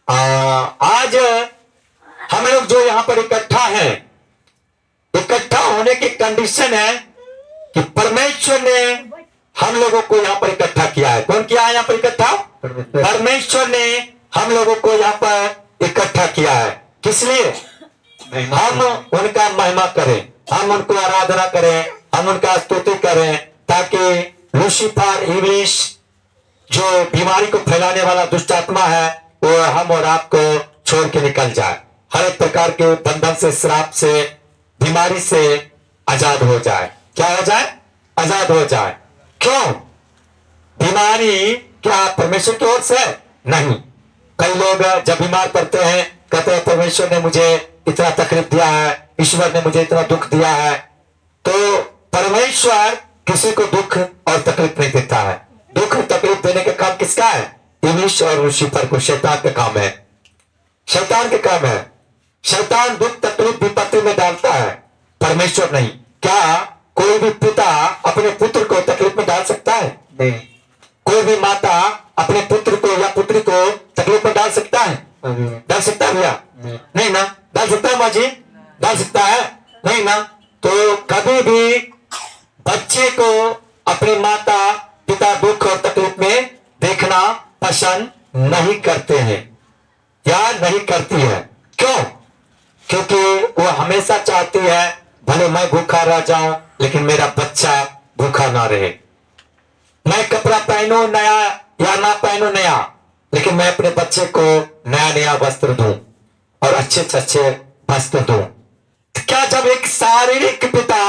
आज हम लोग जो यहाँ पर इकट्ठा हैं, इकट्ठा होने की कंडीशन है कि परमेश्वर ने हम लोगों को यहाँ पर इकट्ठा किया है। कौन किया है यहाँ पर इकट्ठा? परमेश्वर ने हम लोगों को यहाँ पर इकट्ठा किया है। किस लिए? हम उनका महिमा करें, हम उनको आराधना करें, हम उनका स्तुति करें, ताकि लूसीफर इब्लीस जो बीमारी को फैलाने वाला दुष्ट आत्मा है वो हम और आपको छोड़ के निकल जाए, हर एक प्रकार के बंधन से, श्राप से, बीमारी से आजाद हो जाए। क्या हो जाए? आजाद हो जाए। क्यों? बीमारी क्या परमेश्वर की ओर से? नहीं। कई लोग जब बीमार पड़ते हैं कहते हैं परमेश्वर ने मुझे इतना तकलीफ दिया है, ईश्वर ने मुझे इतना दुख दिया है। तो परमेश्वर किसी को दुख और तकलीफ नहीं देता है। दुख तकलीफ देने का काम किसका है? इब्लीस और लूसीफर को, शैतान का काम है। शैतान के काम है। शैतान दुख तकलीफ विपत्ति में डालता है, परमेश्वर नहीं। क्या कोई भी पिता अपने पुत्र को तकलीफ में डाल सकता है? नहीं। कोई भी माता अपने पुत्र को या पुत्री को तकलीफ में डाल सकता है? डाल सकता है भैया? नहीं ना। डाल सकता है माँ जी? डाल सकता है? नहीं ना। तो कभी भी बच्चे को अपने माता पिता दुख और तकलीफ में देखना पसंद नहीं करते हैं या नहीं करती है। क्यों? क्योंकि वो हमेशा चाहती है भले मैं भूखा रह जाऊं लेकिन मेरा बच्चा भूखा ना रहे। मैं कपड़ा पहनूं नया या ना पहनूं नया, लेकिन मैं अपने बच्चे को नया नया वस्त्र दूं और अच्छे से अच्छे वस्त्र दूं। क्या जब एक शारीरिक पिता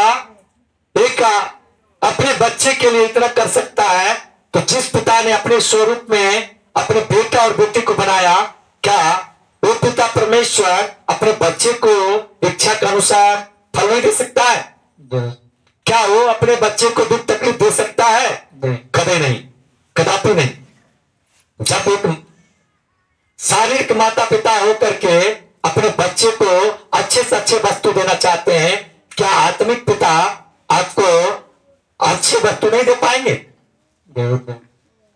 एक अपने बच्चे के लिए इतना कर सकता है, तो जिस पिता ने अपने स्वरूप में अपने बेटा और बेटी को बनाया, क्या वो पिता परमेश्वर अपने बच्चे को इच्छा के अनुसार फल नहीं दे सकता है? क्या वो अपने बच्चे को दुख तकलीफ दे सकता है? कभी नहीं, कदापि नहीं। जब एक शारीरिक माता पिता होकर के अपने बच्चे को अच्छे से अच्छे वस्तु देना चाहते हैं, क्या आत्मिक पिता आपको अच्छी वस्तु नहीं दे पाएंगे?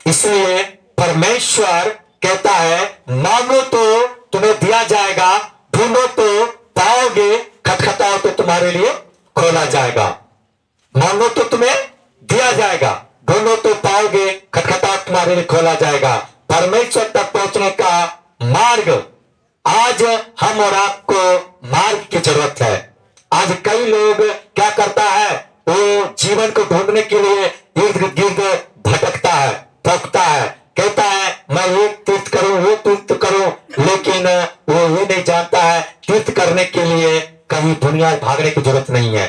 इसलिए परमेश्वर कहता है मांगो तो तुम्हें दिया जाएगा, ढूंढो तो पाओगे, खटखटाओ तो तुम्हारे लिए खोला जाएगा। मांगो तो तुम्हें दिया जाएगा, ढूंढो तो पाओगे, खटखटाओ तुम्हारे लिए खोला जाएगा। परमेश्वर तक पहुंचने का मार्ग आज हम और आपको मार्ग की जरूरत है। आज कई लोग क्या करता है, वो जीवन को ढूंढने के लिए इर्द गिर्द भटकता है, भटकता है, कहता है मैं ये तीर्थ करूं, वो तीर्थ करूं, लेकिन वो ये नहीं जानता है तीर्थ करने के लिए कहीं दुनिया भागने की जरूरत नहीं है।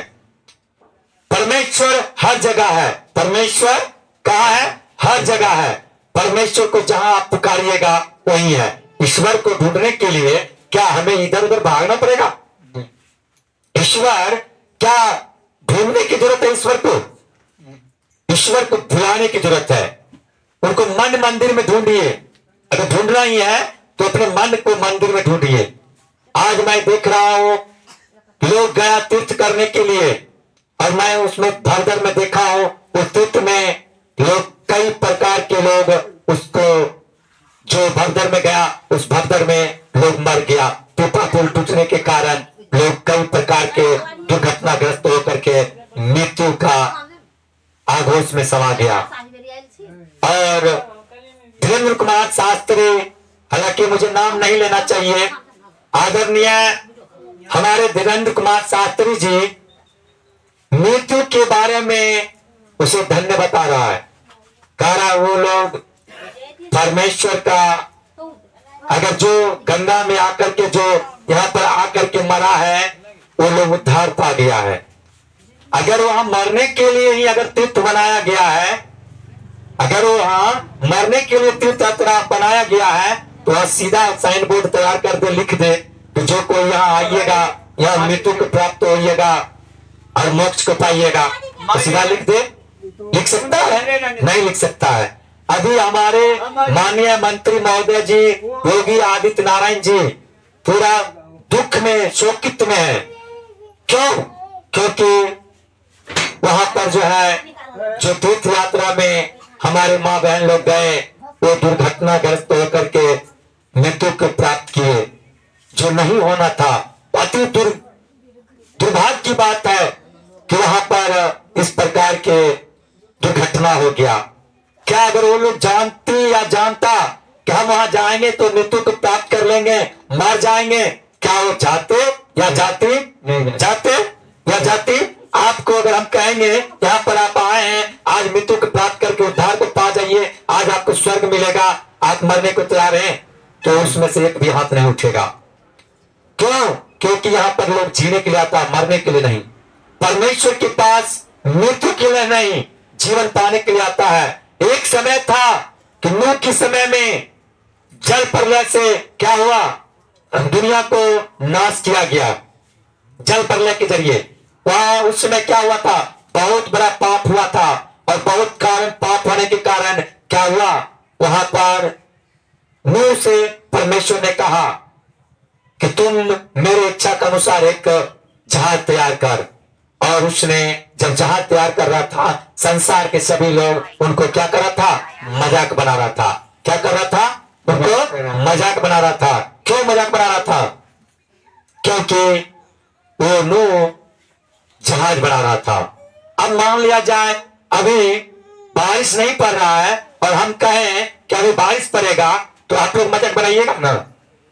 परमेश्वर हर जगह है। परमेश्वर कहाँ है? हर जगह है। परमेश्वर को जहां आप पुकारिएगा वही है। ईश्वर को ढूंढने के लिए क्या हमें इधर उधर भागना पड़ेगा? ईश्वर क्या ढूंढने की जरूरत है? ईश्वर को, ईश्वर को भुलाने की जरूरत है। उनको मन मंदिर में ढूंढिए। अगर ढूंढना ही है तो अपने मन को मंदिर में ढूंढिए। आज मैं देख रहा हूं लोग गया तीर्थ करने के लिए, और मैं उसमें भगदड़ में देखा हूं उस तीर्थ में लोग कई प्रकार के लोग, उसको जो भगदड़ में गया उस भगदड़ में लोग मर गया। पीपा पुल टूटने के कारण लोग कई प्रकार के दुर्घटनाग्रस्त होकर के मृत्यु का आघोष में समा गया। और धीरेन्द्र कुमार शास्त्री, हालांकि मुझे नाम नहीं लेना चाहिए, आदरणीय हमारे धीरेन्द्र कुमार शास्त्री जी मृत्यु के बारे में उसे धन्य बता रहा है। कह रहा है वो लोग परमेश्वर का, अगर जो गंगा में आकर के जो यहाँ पर आकर के मरा है वो लोग उद्धार पा गया है। अगर वहां मरने के लिए ही अगर तीर्थ बनाया गया है, अगर वहां मरने के लिए तीर्थ यात्रा बनाया गया है, तो वह सीधा साइन बोर्ड तैयार कर दे, लिख दे कि जो कोई यहाँ आइएगा यहाँ मृत्यु को प्राप्त होइएगा और मोक्ष को पाइएगा, तो सीधा लिख दे। लिख सकता है? नहीं लिख सकता है। अभी हमारे माननीय मंत्री महोदय जी योगी आदित्य नारायण जी पूरा दुख में, शोकित में है। क्यों? क्योंकि वहां पर जो है, जो तीर्थ यात्रा में हमारे माँ बहन लोग गए, वो दुर्घटनाग्रस्त होकर के मृत्यु को प्राप्त किए, जो नहीं होना था। अति दुर्भाग्य की बात है कि वहां पर इस प्रकार के दुर्घटना हो गया। क्या अगर वो लोग जानती या जानता कि हम वहां जाएंगे तो मृत्यु को प्राप्त कर लेंगे, मर जाएंगे, क्या वो जाते या जाती? जाते या जाती? आपको अगर हम कहेंगे यहाँ पर आप आए हैं, आज मृत्यु को प्राप्त करके उद्धार को पा जाइए, आज आपको स्वर्ग मिलेगा, आप मरने को तैयार हैं, तो उसमें से एक भी हाथ नहीं उठेगा। क्यों? क्योंकि यहाँ पर लोग जीने के लिए आता, मरने के लिए नहीं। परमेश्वर के पास मृत्यु के लिए नहीं, जीवन पाने के लिए आता है। एक समय था कि नूह के समय में जल प्रलय से क्या हुआ? दुनिया को नाश किया गया जल प्रलय के जरिए। वहां उस समय क्या हुआ था? बहुत बड़ा पाप हुआ था, और बहुत कारण पाप होने के कारण क्या हुआ? वहां पर नूह से परमेश्वर ने कहा कि तुम मेरे इच्छा के अनुसार एक जहाज तैयार कर। और उसने जब जहाज तैयार कर रहा था, संसार के सभी लोग उनको क्या कर रहा था? मजाक बना रहा था। क्या कर रहा था? उनको मजाक बना रहा था। क्यों मजाक बना रहा था? क्योंकि वो नूह जहाज बना रहा था। अब मान लिया जाए अभी बारिश नहीं पड़ रहा है और हम कहें कि अभी बारिश पड़ेगा, तो आप लोग मजाक बनाइएगा ना,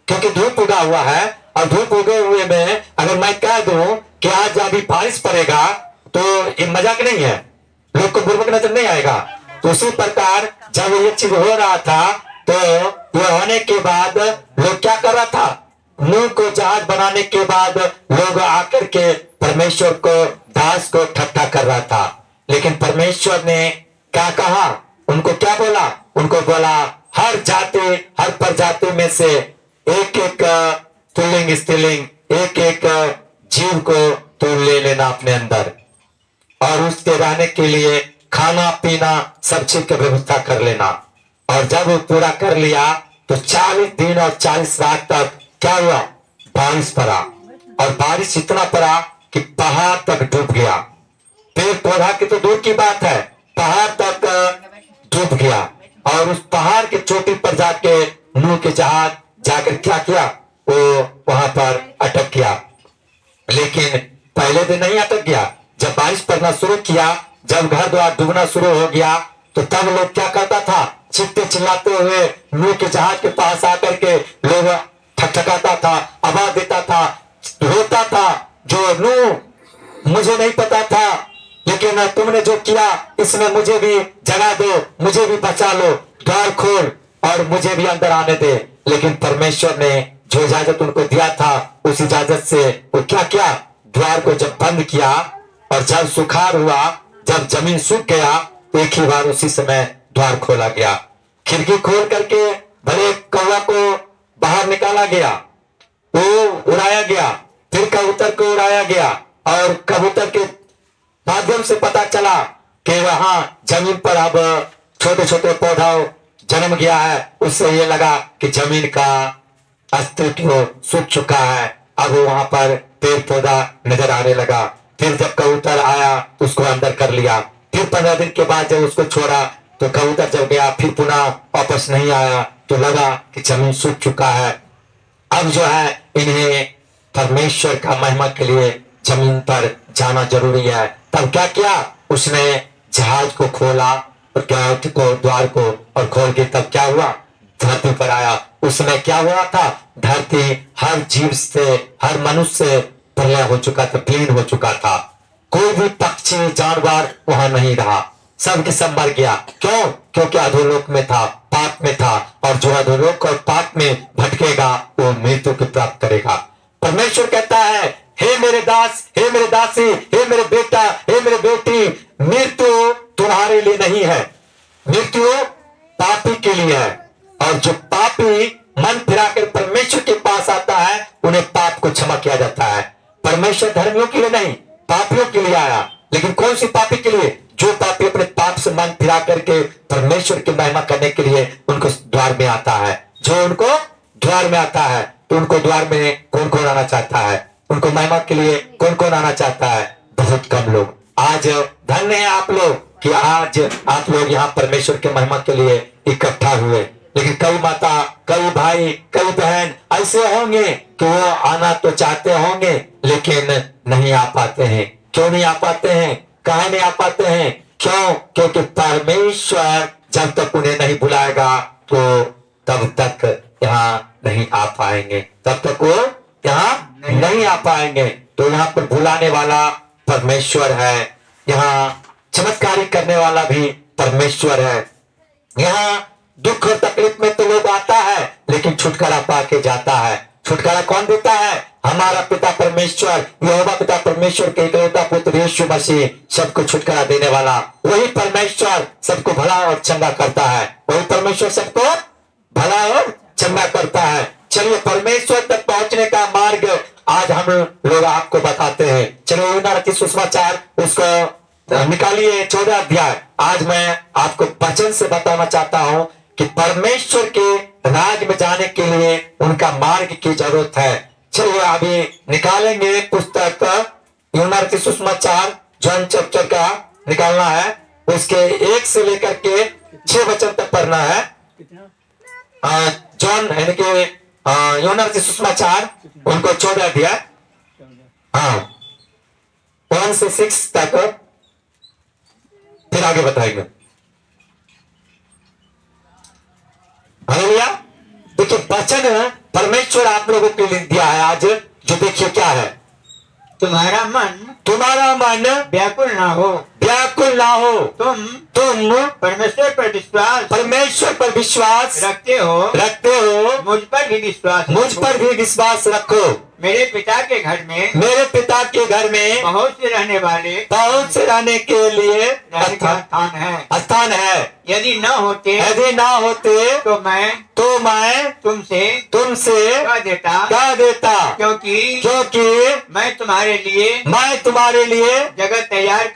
क्योंकि धूप उगा हुआ है, और धूप उगे हुए में अगर मैं कह दूं कि आज अभी बारिश पड़ेगा, तो ये मजाक नहीं है, लोग को बुर्बक नजर नहीं आएगा। तो उसी प्रकार जब ये चीज हो रहा था, तो ये होने के बाद लोग क्या कर रहा था? नूह को जहाज बनाने के बाद लोग आकर के परमेश्वर को, दास को ठट्ठा कर रहा था। लेकिन परमेश्वर ने क्या कहा? उनको क्या बोला? उनको बोला हर जाति, हर प्रजाति में से एक एक पुल्लिंग स्त्रीलिंग, एक एक जीव को तू ले लेना अपने अंदर, और उसके रहने के लिए खाना पीना सब चीज की व्यवस्था कर लेना। और जब वो पूरा कर लिया तो 40 दिन और 40 रात तक क्या हुआ? बारिश पड़ा, और बारिश इतना पड़ा कि पहाड़ तक डूब गया। पेड़ पौधा की तो दूर की बात है, पहाड़ तक डूब गया। और उस पहाड़ के चोटी पर जाके नूह के जहाज जाकर क्या किया? वो वहां पर अटक गया। लेकिन पहले दिन नहीं अटक गया। जब बारिश पड़ना शुरू किया, जब घर द्वार डूबना शुरू हो गया, तो तब लोग क्या करता था? चीखते चिल्लाते हुए नूह के जहाज के पास आकर के लोग ठकठकाता था, आवाज देता था, रोता था, जो नूह मुझे नहीं पता था, लेकिन तुमने जो किया इसमें मुझे भी जगा दो, मुझे भी बचा लो, द्वार खोल और मुझे भी अंदर आने दे। लेकिन परमेश्वर ने जो इजाजत उनको दिया था, उस इजाजत से वो क्या किया? द्वार को जब बंद किया, और जब सुखार हुआ, जब जमीन सूख गया, एक ही बार उसी समय द्वार खोला गया। खिड़की खोल करके भले कौवा को बाहर निकाला गया, वो उड़ाया गया, फिर कबूतर को उड़ाया गया, और कबूतर के माध्यम से पता चला कि वहां जमीन पर अब छोटे छोटे पौधा जन्म गया है। उससे ये लगा कि जमीन का अस्तित्व सूख चुका है, अब वहां पर पेड़ पौधा नजर आने लगा। फिर जब कबूतर आया, उसको अंदर कर लिया। फिर 15 दिन के बाद जब उसको छोड़ा, तो कबूतर जब गया, फिर पुनः वापस नहीं आया, तो लगा कि जमीन सूख चुका है। अब जो है इन्हें परमेश्वर का महिमा के लिए जमीन पर जाना जरूरी है। तब क्या किया? उसने जहाज को खोला, और क्या को द्वार को और खोल के तब क्या हुआ? धरती पर आया। उसमें क्या हुआ था? धरती हर जीव से, हर मनुष्य से प्रलय हो चुका था, विलीन हो चुका था। कोई भी पक्षी जानवर वहां नहीं रहा, सब के सब मर गया। क्यों? क्योंकि अधोलोक में था, पाप में था, और जो अधोलोक और पाप में भटकेगा वो मृत्यु को प्राप्त करेगा। परमेश्वर कहता है, हे मेरे दास, हे मेरे दासी, हे मेरे बेटा, हे मेरे बेटी, मृत्यु तुम्हारे लिए नहीं है, मृत्यु पापी के लिए है। और जो पापी मन फिराकर परमेश्वर के पास आता है, उन्हें पाप को क्षमा किया जाता है। परमेश्वर धर्मियों के लिए नहीं, पापियों के लिए आया। लेकिन कौन सी पापी के लिए? जो पापी अपने पाप से मन फिरा करके परमेश्वर की महिमा करने के लिए उनको द्वार में आता है। जो उनको द्वार में आता है, तो उनको द्वार में कौन कौन आना चाहता है? उनको महिमा के लिए कौन कौन आना चाहता है? बहुत कम लोग। आज धन्य है आप लोग कि आज आप लोग यहाँ परमेश्वर के महिमा के लिए इकट्ठा हुए। लेकिन कई माता, कई भाई, कई बहन ऐसे होंगे कि वो आना तो चाहते होंगे लेकिन नहीं आ पाते हैं। क्यों नहीं आ पाते हैं? काहे नहीं आ पाते हैं? क्यों? क्योंकि परमेश्वर जब तक उन्हें नहीं बुलाएगा तो तब तक यहाँ नहीं आ पाएंगे, तब तक वो यहाँ नहीं आ पाएंगे। तो यहाँ पर बुलाने वाला परमेश्वर है, यहाँ चमत्कारी करने वाला भी परमेश्वर है। यहाँ दुख और तकलीफ में तो लोग आता है लेकिन छुटकारा पाके जाता है। छुटकारा कौन देता है? हमारा पिता परमेश्वर, यहोवा पिता परमेश्वर के इकलौता पुत्र यीशु मसीह, सबको छुटकारा देने वाला वही परमेश्वर सबको भला और चंगा करता है। वही परमेश्वर सबको भला और चंगा करता है। चलिए परमेश्वर तक पहुंचने का मार्ग आज हम लोग आपको बताते हैं। चलो यूहन्ना रचित सुसमाचार उसको निकालिए 14 अध्याय। आज मैं आपको वचन से बताना चाहता हूं कि परमेश्वर के राज में जाने के लिए उनका मार्ग की जरूरत है। चलिए अभी निकालेंगे पुस्तक यूहन्ना रचित सुसमाचार जॉन चैप्टर का निकालना है। उसके 1 से लेकर के 6 वचन तक पढ़ना है। जॉन यानी कि यूहन्ना रचित सुसमाचार उनको 14 अध्याय 1 से 6 तक फिर आगे बताएंगे। हालेलुया। देखिए वचन परमेश्वर आप लोगों के लिए दिया है आज, जो देखिए क्या है। तुम्हारा मन व्याकुल ना हो, तुम परमेश्वर पर विश्वास रखते हो, मुझ पर भी विश्वास रखो। मेरे पिता के घर में बहुत से रहने के लिए स्थान है। यदि न होते तो मैं तुमसे कह देता क्योंकि मैं तुम्हारे लिए जगह तैयार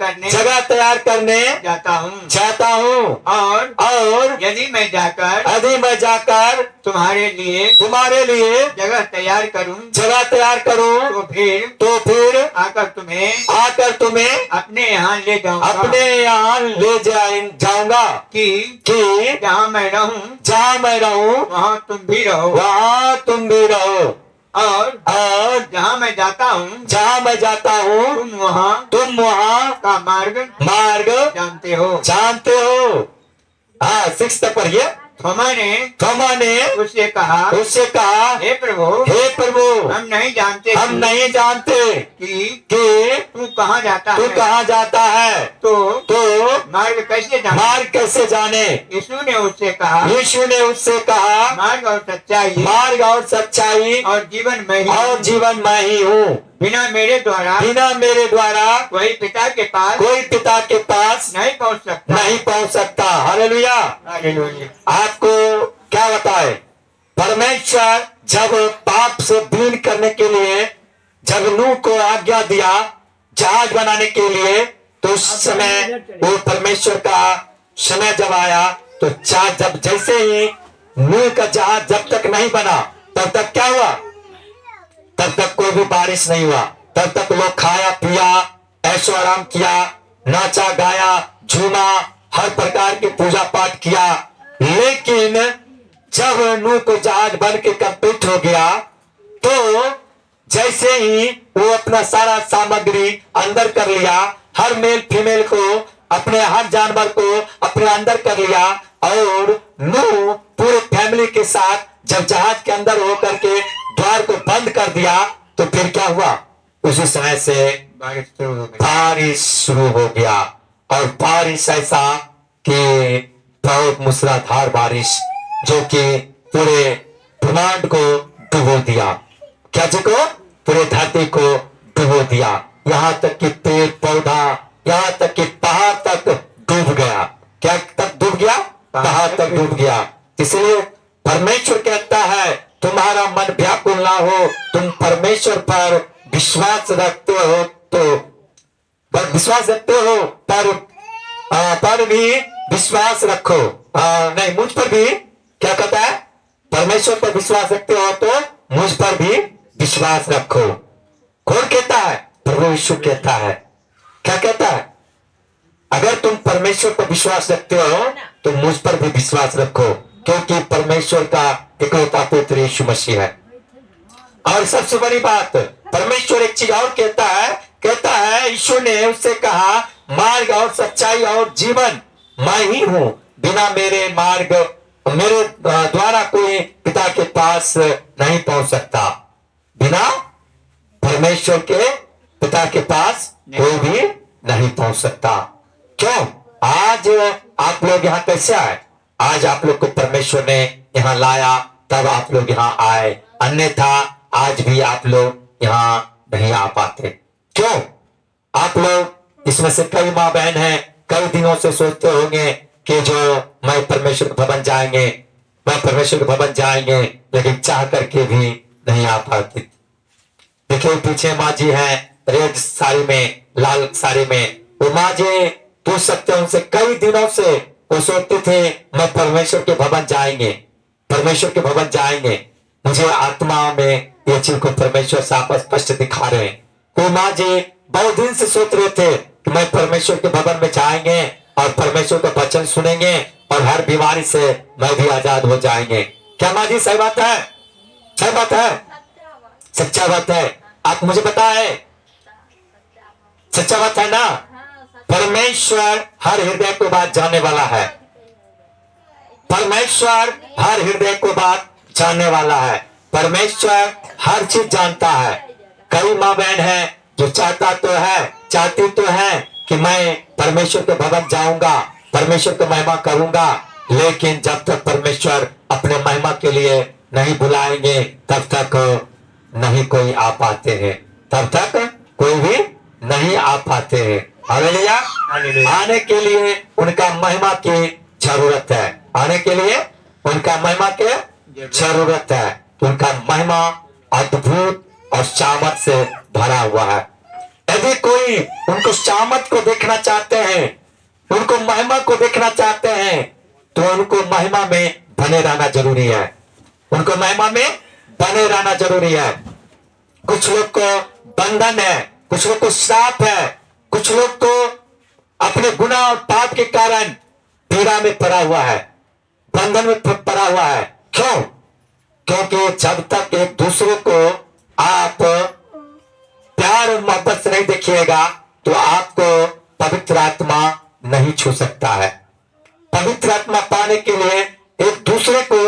करने जाता हूँ। और यदि मैं जाकर तुम्हारे लिए जगह तैयार करूँ तो फिर आकर तुम्हें अपने यहाँ ले जाऊंगा कि जहाँ मैं रहूँ वहाँ तुम भी रहो। और जहाँ मैं जाता हूँ तुम वहाँ का मार्ग जानते हो। हाँ 6 तक पढ़िए। थोमा ने उससे कहा हे प्रभु हम नहीं जानते कि तू कहाँ जाता है तो मार्ग कैसे जाने। यीशु ने उससे कहा मार्ग और सच्चाई और जीवन मैं ही हूँ। बिना मेरे द्वारा कोई पिता के पास नहीं पहुंच सकता। हालेलुया। आपको क्या बताए? परमेश्वर जब पाप से विलीन करने के लिए जब नूह को आज्ञा दिया जहाज बनाने के लिए, तो उस समय वो परमेश्वर का समय जब आया तो जब जैसे ही नूह का जहाज जब तक नहीं बना तब तक क्या हुआ? तब तक कोई भी बारिश नहीं हुआ। तब तक लोग खाया पिया ऐशो आराम किया, नाचा गाया झूमा, हर प्रकार की पूजा पाठ किया। लेकिन जब नूह को जहाज बन के कंप्लीट हो गया तो जैसे ही वो अपना सारा सामग्री अंदर कर लिया, हर मेल फीमेल को अपने हर जानवर को अपने अंदर कर लिया और नूह पूरे फैमिली के साथ जब जहाज के अंदर होकर के द्वार को बंद कर दिया तो फिर क्या हुआ? उसी समय से बारिश शुरू हो गया। और बारिश ऐसा कि बहुत मूसलाधार बारिश जो कि पूरे ब्रह्मांड को डुबो दिया। क्या जी को? पूरे धरती को डुबो दिया। यहाँ तक कि पेड़ पौधा, यहाँ तक कि पहाड़ तक डूब गया। क्या तक डूब गया? पहाड़ तक डूब गया। इसलिए परमेश्वर कहता है तुम्हारा मन व्याकुल ना हो, तुम परमेश्वर पर विश्वास रखते हो पर भी विश्वास रखो। नहीं, मुझ पर भी क्या कहता है? परमेश्वर पर विश्वास रखते हो तो मुझ पर भी विश्वास रखो। कौन कहता है? प्रभु यीशु कहता है। क्या कहता है? अगर तुम परमेश्वर पर विश्वास रखते हो तो मुझ पर भी विश्वास रखो। क्योंकि परमेश्वर का इकलौता पुत्र यीशु मसीह है। और सबसे बड़ी बात, परमेश्वर एक चीज और कहता है यीशु ने उससे कहा, मार्ग और सच्चाई और जीवन मैं ही हूं, बिना मेरे द्वारा कोई पिता के पास नहीं पहुंच सकता। बिना परमेश्वर के पिता के पास कोई भी नहीं पहुंच सकता। क्यों? आज आप लोग यहाँ कैसे आए? आज आप लोग को परमेश्वर ने यहाँ लाया, तब आप लोग यहाँ आए, अन्यथा आज भी आप लोग यहाँ नहीं आ पाते। क्यों? आप लोग इसमें से कई माँ बहन हैं, कई दिनों से सोचते होंगे कि जो मैं परमेश्वर के भवन जाएंगे, मैं परमेश्वर के भवन जाएंगे, लेकिन चाह करके भी नहीं आ पाते। देखिए पीछे माँ जी है, रेड साड़ी में, लाल साड़ी में, वो माँ जी पूछ सकते हैं उनसे, कई दिनों से वो सोचते थे मैं परमेश्वर के भवन जाएंगे, परमेश्वर के भवन जाएंगे। मुझे आत्मा में ये चीज को परमेश्वर साफ स्पष्ट दिखा रहे हैं। वो माँ जी बहुत दिन से सोच रहे थे कि मैं परमेश्वर के भवन में जाएंगे और परमेश्वर का वचन सुनेंगे और हर बीमारी से मैं भी आजाद हो जाएंगे। क्या माँ जी सही बात है? सही बात है, सच्चा बात है। आप मुझे बताए, सच्चा बात है ना? परमेश्वर हर हृदय को बात जानने वाला है। परमेश्वर हर हृदय को बात जानने वाला है। परमेश्वर हर चीज जानता है। कई माँ बहन है जो चाहती तो है कि मैं परमेश्वर के भवन जाऊंगा, परमेश्वर की महिमा करूंगा, लेकिन जब तक परमेश्वर अपने महिमा के लिए नहीं बुलाएंगे तब तक नहीं कोई आ पाते हैं, तब तक कोई भी नहीं आ पाते हैं। हालेलुया। आने के लिए उनका महिमा की जरूरत है, आने के लिए उनका महिमा की जरूरत है। उनका महिमा अद्भुत और सामर्थ से भरा हुआ है। यदि कोई उनको सामर्थ को देखना चाहते हैं, उनको महिमा को देखना चाहते हैं, तो उनको महिमा में बने रहना जरूरी है। उनको महिमा में बने रहना जरूरी है। कुछ लोग को बंधन है, कुछ लोग को श्राप है, कुछ लोग को अपने गुनाह और पाप के कारण पीड़ा में पड़ा हुआ है, बंधन में पड़ा हुआ है। क्यों? क्योंकि जब तक एक दूसरे को आप प्यार और मोहब्बत से नहीं देखिएगा तो आपको पवित्र आत्मा नहीं छू सकता है। पवित्र आत्मा पाने के लिए एक दूसरे को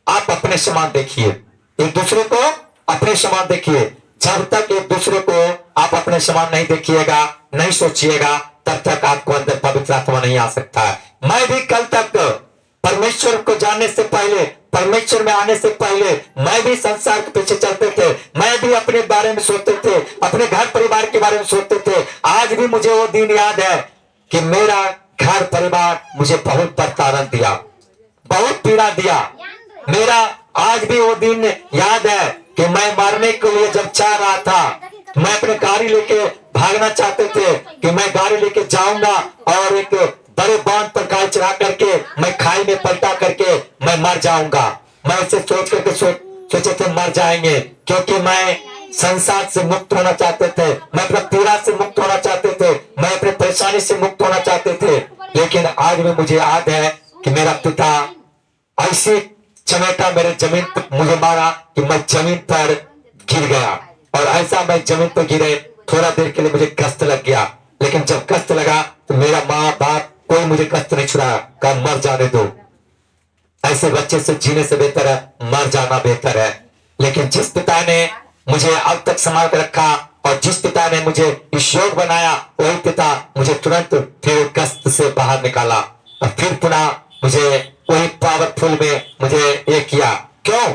आप अपने समान देखिए, एक दूसरे को अपने समान देखिए। जब तक एक दूसरे को आप अपने समान नहीं देखिएगा, नहीं सोचिएगा, तब तक आपको अंदर पवित्र आत्मा नहीं आ सकता है। मैं भी कल तक परमेश्वर को जानने से पहले, परमेश्वर में आने से पहले, मैं भी संसार के पीछे चलते थे। मैं भी अपने बारे में सोचते थे, अपने घर परिवार के बारे में सोचते थे। आज भी मुझे वो दिन याद है कि मेरा घर परिवार मुझे बहुत प्रताड़न दिया, बहुत पीड़ा दिया। मेरा आज भी वो दिन याद है कि मैं मरने के लिए जब चाह रहा था, मैं अपने गाड़ी लेके भागना चाहते थे कि मैं गाड़ी लेके जाऊंगा और एक बड़े बांध पर गाड़ी चढ़ा करके मैं खाई में पलटा करके मैं मर जाऊंगा। मैं इसे सोच करके सोचे थे मर जाएंगे, क्योंकि मैं संसार से मुक्त होना चाहते थे, मैं अपने पीड़ा से मुक्त होना चाहते थे, मैं अपने परेशानी से मुक्त होना चाहते थे। लेकिन आज भी मुझे याद है कि मेरा पिता ऐसी चमेटा मेरे जमीन पर मुझे मारा कि मैं जमीन पर गिर गया, और ऐसा मैं जमीन पर गिरे, थोड़ा देर के लिए मुझे कष्ट लग गया। लेकिन जब कष्ट लगा तो मेरा माँ बाप कोई मुझे कष्ट नहीं छुड़ाया, कहा मर जाने दो, ऐसे बच्चे से जीने से बेहतर है मर जाना बेहतर है। लेकिन जिस पिता ने मुझे अब तक संभाल कर रखा और जिस पिता ने मुझे इस योग बनाया, वही पिता मुझे तुरंत फिर कष्ट से बाहर निकाला और फिर पुनः मुझे वही पावरफुल में मुझे ये किया। क्यों?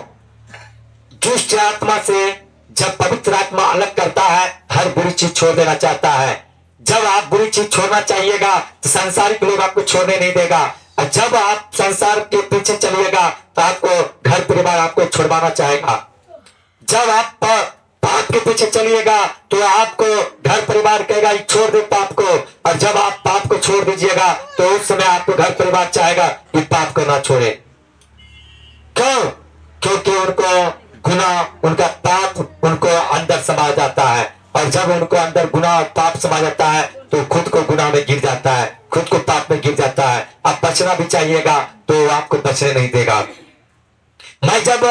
दुष्ट आत्मा से जब पवित्र आत्मा अलग करता है, हर बुरी चीज छोड़ देना चाहता है। जब आप बुरी चीज छोड़ना चाहिएगा तो संसारिक लोग आपको छोड़ने नहीं देगा, और जब आप संसार के पीछे चलिएगा तो आपको घर परिवार आपको छुड़वाना चाहेगा। जब आप पाप के पीछे चलिएगा तो आपको घर परिवार कहेगा छोड़ दे पाप को, और जब आप पाप को छोड़ दीजिएगा तो उस समय आपको घर परिवार चाहेगा कि पाप को ना छोड़े। क्यों? क्योंकि उनको गुनाह, उनका पाप उनको अंदर समा जाता है, और जब उनको अंदर गुनाह और पाप समा जाता है तो खुद को गुनाह में गिर जाता है, खुद को पाप में गिर जाता है। अब बचना भी चाहिएगा तो आपको बचने नहीं देगा। मैं जब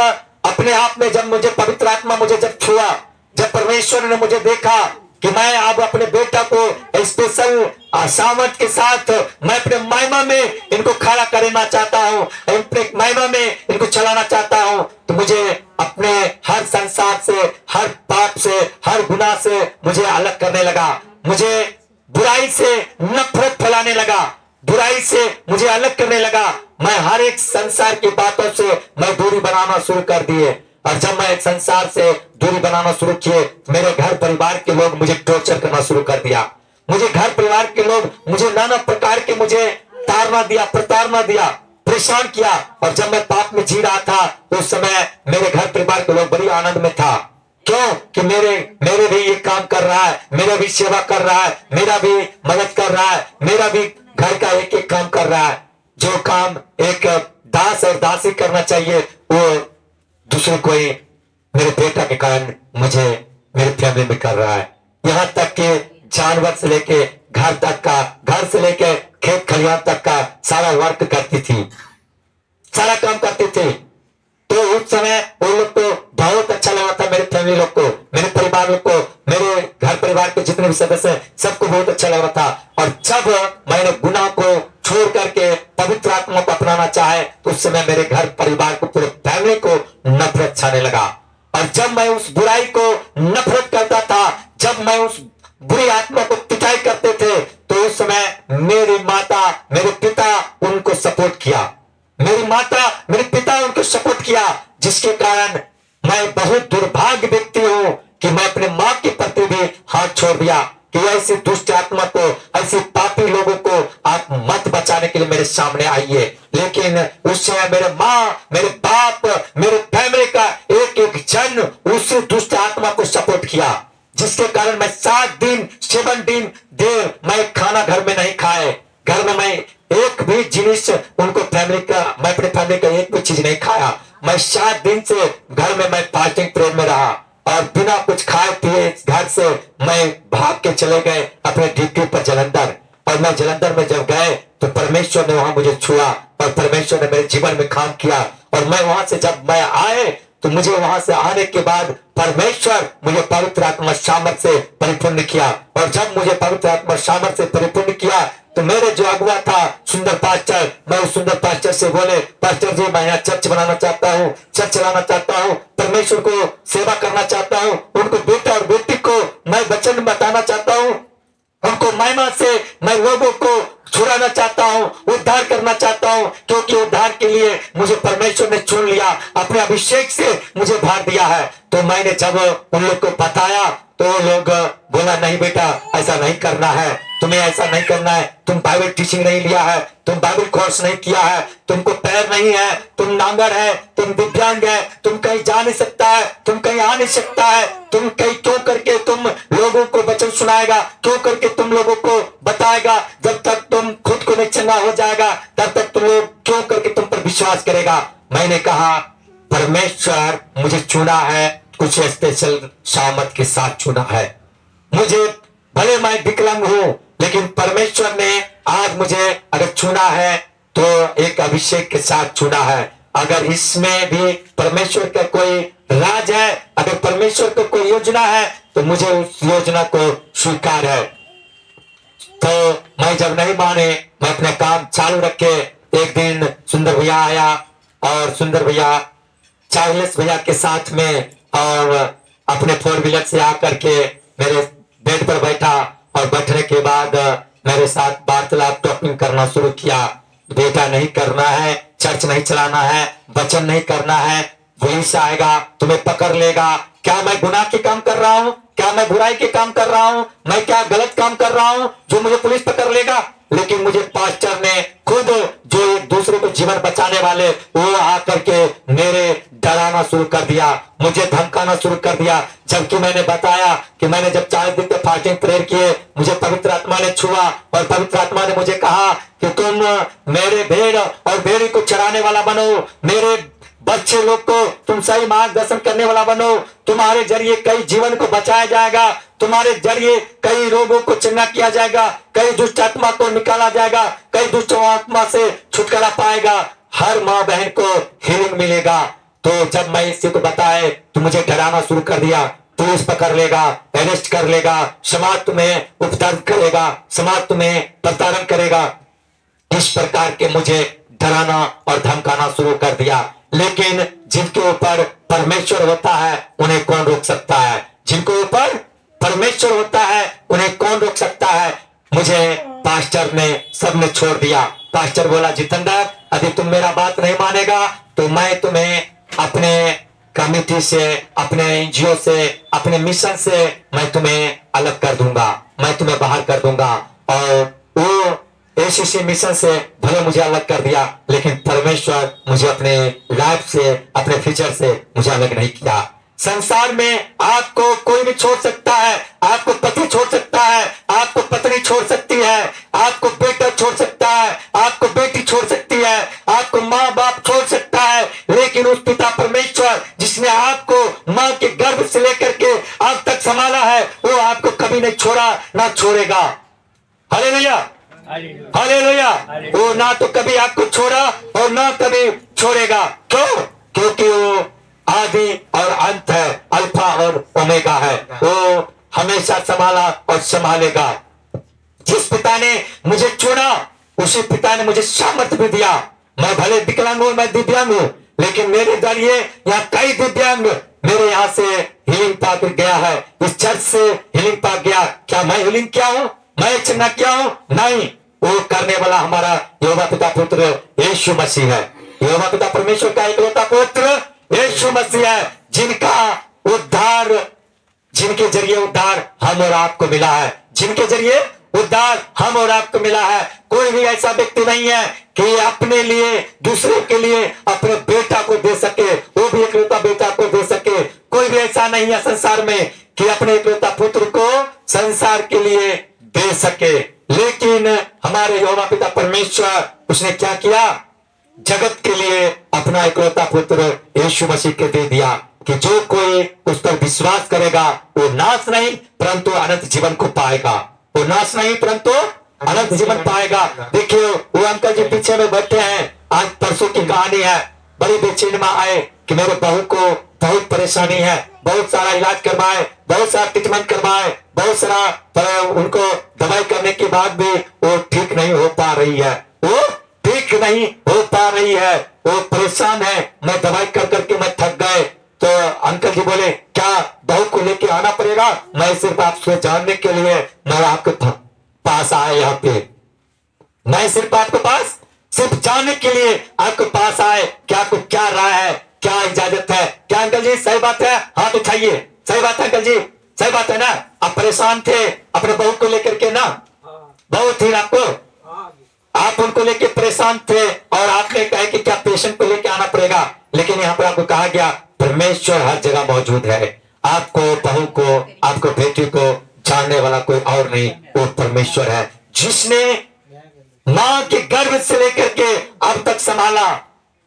अपने आप में, जब मुझे पवित्र आत्मा मुझे जब छुआ, जब परमेश्वर ने मुझे देखा कि मैं अब अपने बेटा को स्पेशल सामर्थ के साथ मैं अपने महिमा में इनको खड़ा करना चाहता हूँ, अपने महिमा में इनको चलाना चाहता हूँ, तो मुझे अपने हर संसार से, हर पाप से, हर गुनाह से मुझे अलग करने लगा। मुझे बुराई से नफरत फैलाने लगा, बुराई से मुझे अलग करने लगा। मैं हर एक संसार की बातों से मैं दूरी बनाना शुरू कर दिए। और जब मैं संसार से दूरी बनाना शुरू किए, मेरे घर परिवार के लोग मुझे टॉर्चर करना शुरू कर दिया। मुझे घर परिवार के लोग मुझे नाना प्रकार के मुझे ताड़ना दिया, प्रताड़ना दिया, परेशान किया। और जब मैं पाप में जी रहा था तो उस समय मेरे घर परिवार के लोग बड़ी आनंद में था। क्यों? कि मेरे भी ये काम कर रहा है, मेरा भी सेवा कर रहा है, मेरा भी मदद कर रहा है, मेरा भी घर का एक एक काम कर रहा है। जो काम एक दास और दासी करना चाहिए वो दूसरे कोई मेरे बेटा के कारण मुझे मेरे फैमिली में कर रहा है। यहाँ तक कि जानवर से लेके घर तक का, घर से लेके खेत खलिहान तक का सारा वर्क करती थी, सारा काम करती थी। तो उस समय उन लोग को बहुत अच्छा लगा था, मेरे फैमिली लोग को, मेरे परिवार लोग को, मेरे घर परिवार के जितने भी सदस्य हैं सबको बहुत अच्छा लग रहा था। और जब मैंने गुनाह को छोड़ करके पवित्र आत्मा को अपनाना चाहे तो उस समय मेरे घर परिवार को, पूरे फैमिली को नफरत छाने लगा। और जब मैं उस बुराई को नफरत करता था, जब मैं उस बुरी आत्मा को पिटाई करते थे, तो उस समय मेरी माता, मेरे पिता उनको सपोर्ट किया, मेरी माता, मेरे पिता उनको सपोर्ट किया, जिसके कारण मैं बहुत दुर्भाग्य व्यक्ति हूं कि मैं अपने माँ के प्रति भी हाथ छोड़ दिया कि ऐसी दुष्ट आत्मा को, ऐसे पापी लोगों को आप मत बचाने के लिए मेरे सामने आइए। लेकिन उस समय मेरे माँ, मेरे बाप, मेरे फैमिली का एक एक जन उस दुष्ट आत्मा को सपोर्ट किया, जिसके कारण मैं 7 दिन 7 दिन देर मैं खाना घर में नहीं खाए, घर में मैं एक भी जिनिस उनको फैमिली का, मैं अपने फैमिली का एक भी चीज नहीं खाया। मैं 7 दिन से घर में मैं फास्टिंग प्रेयर में रहा और बिना कुछ खाए पिए घर से मैं भाग के चले गए अपने ड्यूटी पर जलंधर। और मैं जलंधर में जब गए तो परमेश्वर ने वहां मुझे छुआ और परमेश्वर ने मेरे जीवन में काम किया। और मैं वहां से जब मैं आए तो मुझे वहां से आने के बाद परमेश्वर मुझे पवित्र आत्मा सामर्थ से परिपूर्ण किया। और जब मुझे पवित्र आत्मा सामर्थ से परिपूर्ण किया तो मेरे जो अगुआ था सुंदर पास्टर, मैं उस सुंदर पास्टर से बोले, पास्टर जी मैं यहाँ चर्च बनाना चाहता हूँ, चर्च चलाना चाहता हूँ, परमेश्वर को सेवा करना चाहता हूँ, उनको बेटा और बेटी को मैं वचन बताना चाहता हूँ, उनको महिमा से मैं लोगों को छुड़ाना चाहता हूँ, उद्धार करना चाहता हूँ, क्योंकि उद्धार के लिए मुझे परमेश्वर ने चुन लिया, अपने अभिषेक से मुझे भर दिया है। तो मैंने जब उन लोग को बताया तो वो लोग बोला नहीं बेटा ऐसा नहीं करना है, तुम्हें ऐसा नहीं करना है, तुम बाइबल टीचिंग नहीं लिया है, तुम बाइबल कोर्स नहीं किया है, तुमको पैर नहीं है, तुम नांगर है, तुम दिव्यांग है, तुम कहीं जा नहीं सकता है, तुम कहीं आ नहीं सकता है, तुम कहीं क्यों करके तुम लोगों को वचन सुनाएगा, क्यों करके तुम लोगों को बताएगा, जब तक तुम खुद को नहीं चंगा हो जाएगा तब तक तुम लोग क्यों करके तुम पर विश्वास करेगा। मैंने कहा परमेश्वर मुझे चुना है, कुछ स्पेशल सामर्थ के साथ चुना है। मुझे भले मैं विकलांग हूं लेकिन परमेश्वर ने आज मुझे अगर चुना है तो एक अभिषेक के साथ चुना है। अगर इसमें भी परमेश्वर का कोई राज है, अगर परमेश्वर को कोई योजना है तो मुझे उस योजना को स्वीकार है। तो मैं जब नहीं माने, मैं अपना काम चालू रखे, एक दिन सुंदर भैया आया और सुंदर भैया चार्ल्स भैया के साथ में और अपने 4 व्हीलर से आकर के मेरे बेड पर बैठा और बैठने के बाद मेरे साथ वार्तालाप टॉकिंग करना शुरू किया। बेटा नहीं करना है, चर्च नहीं चलाना है, वचन नहीं करना है, पुलिस आएगा तुम्हें पकड़ लेगा। क्या मैं गुनाह के काम कर रहा हूँ? क्या मैं बुराई के काम कर रहा हूँ? मैं क्या गलत काम कर रहा हूँ जो मुझे पुलिस पकड़ लेगा? लेकिन मुझे पास्टर ने खुद, जो एक दूसरे को जीवन बचाने वाले, वो आकर के मेरे डराना शुरू कर दिया, मुझे धमकाना शुरू कर दिया। जबकि मैंने बताया कि मैंने जब 4 दिन तक फास्टिंग प्रेयर किए, मुझे पवित्र आत्मा ने छुआ और पवित्र आत्मा ने मुझे कहा कि तुम मेरे भेड़ और भेड़ी को चराने वाला बनो, मेरे बच्चे लोग को तुम सही मार्गदर्शन करने वाला बनो, तुम्हारे जरिए कई जीवन को बचाया जाएगा, तुम्हारे जरिए कई रोगों को चंगा किया जाएगा, कई दुष्ट आत्मा को निकाला जाएगा, कई दुष्ट आत्मा से छुटकारा पाएगा, हर माँ बहन को हीलिंग मिलेगा। तो जब मैं इसी को बताए तो मुझे डराना शुरू कर दिया, पुलिस पकड़ लेगा, अरेस्ट कर लेगा, समाज तुम्हें उपद्रव करेगा, समाज तुम्हें प्रताड़न करेगा, इस प्रकार के मुझे डराना और धमकाना शुरू कर दिया। लेकिन जिनके ऊपर परमेश्वर होता है उन्हें कौन रोक सकता है? जिनके ऊपर परमेश्वर होता है उन्हें कौन रोक सकता है? मुझे पास्टर ने सबने छोड़ दिया। पास्टर बोला, जितेंद्र यदि तुम मेरा बात नहीं मानेगा तो मैं तुम्हें अपने कमिटी से, अपने एनजीओ से, अपने मिशन से मैं तुम्हें अलग कर दूंगा, मैं तुम्हें बाहर कर दूंगा। और वो एसीसी मिशन से भले मुझे अलग कर दिया, लेकिन परमेश्वर मुझे अपने लाइफ से, अपने फ्यूचर से मुझे अलग नहीं किया। संसार में आपको कोई भी छोड़ सकता है, आपको पति छोड़ सकता है, आपको पत्नी छोड़ सकती है, आपको बेटा छोड़ सकता है, आपको बेटी छोड़ सकती है, आपको माँ बाप छोड़ सकता है, लेकिन उस पिता परमेश्वर जिसने आपको माँ के गर्भ से लेकर के अब तक संभाला है, वो आपको कभी नहीं छोड़ा, ना छोड़ेगा। Hallelujah, hallelujah. वो ना तो कभी आपको छोड़ा और ना कभी छोड़ेगा। क्यों? क्योंकि वो आदि और अंत है, अल्फा और ओमेगा है। वो हमेशा संभाला और संभालेगा। जिस पिता ने मुझे चुना उसी पिता ने मुझे सामर्थ्य भी दिया। मैं भले विकलांग हूं, मैं दिव्यांग हूं, लेकिन मेरे जरिए यहाँ कई दिव्यांग मेरे यहाँ से हीलिंग पा गया है, इस चर्च से हीलिंग पा गया। क्या मैं हीलिंग किया हूँ? मैं चंगा किया हूँ? नहीं, वो करने वाला हमारा यहोवा पिता पुत्र यीशु मसीह है। यहोवा पिता परमेश्वर का इकलौता पुत्र यीशु मसीह है, जिनका उद्धार, जिनके जरिए उद्धार हम और आपको मिला है, जिनके जरिए उद्धार हम और आपको मिला है। कोई भी ऐसा व्यक्ति नहीं है कि अपने लिए, दूसरे के लिए अपने बेटा को दे सके, वो भी इकलौता बेटा को दे सके। कोई भी ऐसा नहीं है संसार में कि अपने इकलौता पुत्र को संसार के लिए दे सके। लेकिन हमारे यहोवा पिता परमेश्वर उसने क्या किया? जगत के लिए अपना इकलौता पुत्र यीशु मसीह के दे दिया कि जो कोई उस पर विश्वास करेगा वो नाश नहीं परंतु अनंत जीवन को पाएगा। वो नाश नहीं परंतु अनंत जीवन पाएगा। देखिए वो अंकल जी पीछे में बैठे हैं, आज परसों की कहानी है। बड़ी बेचैनी में आए कि मेरे बहू को बहुत परेशानी है, बहुत सारा इलाज करवाए, बहुत सारा ट्रीटमेंट करवाए, बहुत सारा उनको दवाई करने के बाद भी वो ठीक नहीं हो पा रही है, वो ठीक नहीं हो पा रही है, वो परेशान है। मैं दवाई कर करके मैं थक गए। तो अंकल जी बोले, क्या बहू को लेके आना पड़ेगा? मैं सिर्फ आपसे जानने के लिए मैं आपके पास आया यहाँ पे, मैं सिर्फ आपके पास सिर्फ जानने के लिए आपके पास आए कि आपको क्या राय है, क्या इजाजत है। क्या अंकल जी सही बात है? हाथ उठाइए। सही बात है अंकल जी, सही बात है ना? आप परेशान थे अपने बहू को लेकर के ना? बहू थी आपको, आप उनको लेके परेशान थे और आपने कहा कि क्या पेशेंट को लेके आना पड़ेगा। लेकिन यहाँ पर आपको कहा गया परमेश्वर हर जगह मौजूद है। आपको, बहू को, आपको बेटी को जानने वाला कोई और नहीं, वो परमेश्वर है जिसने माँ के गर्भ से लेकर के अब तक संभाला।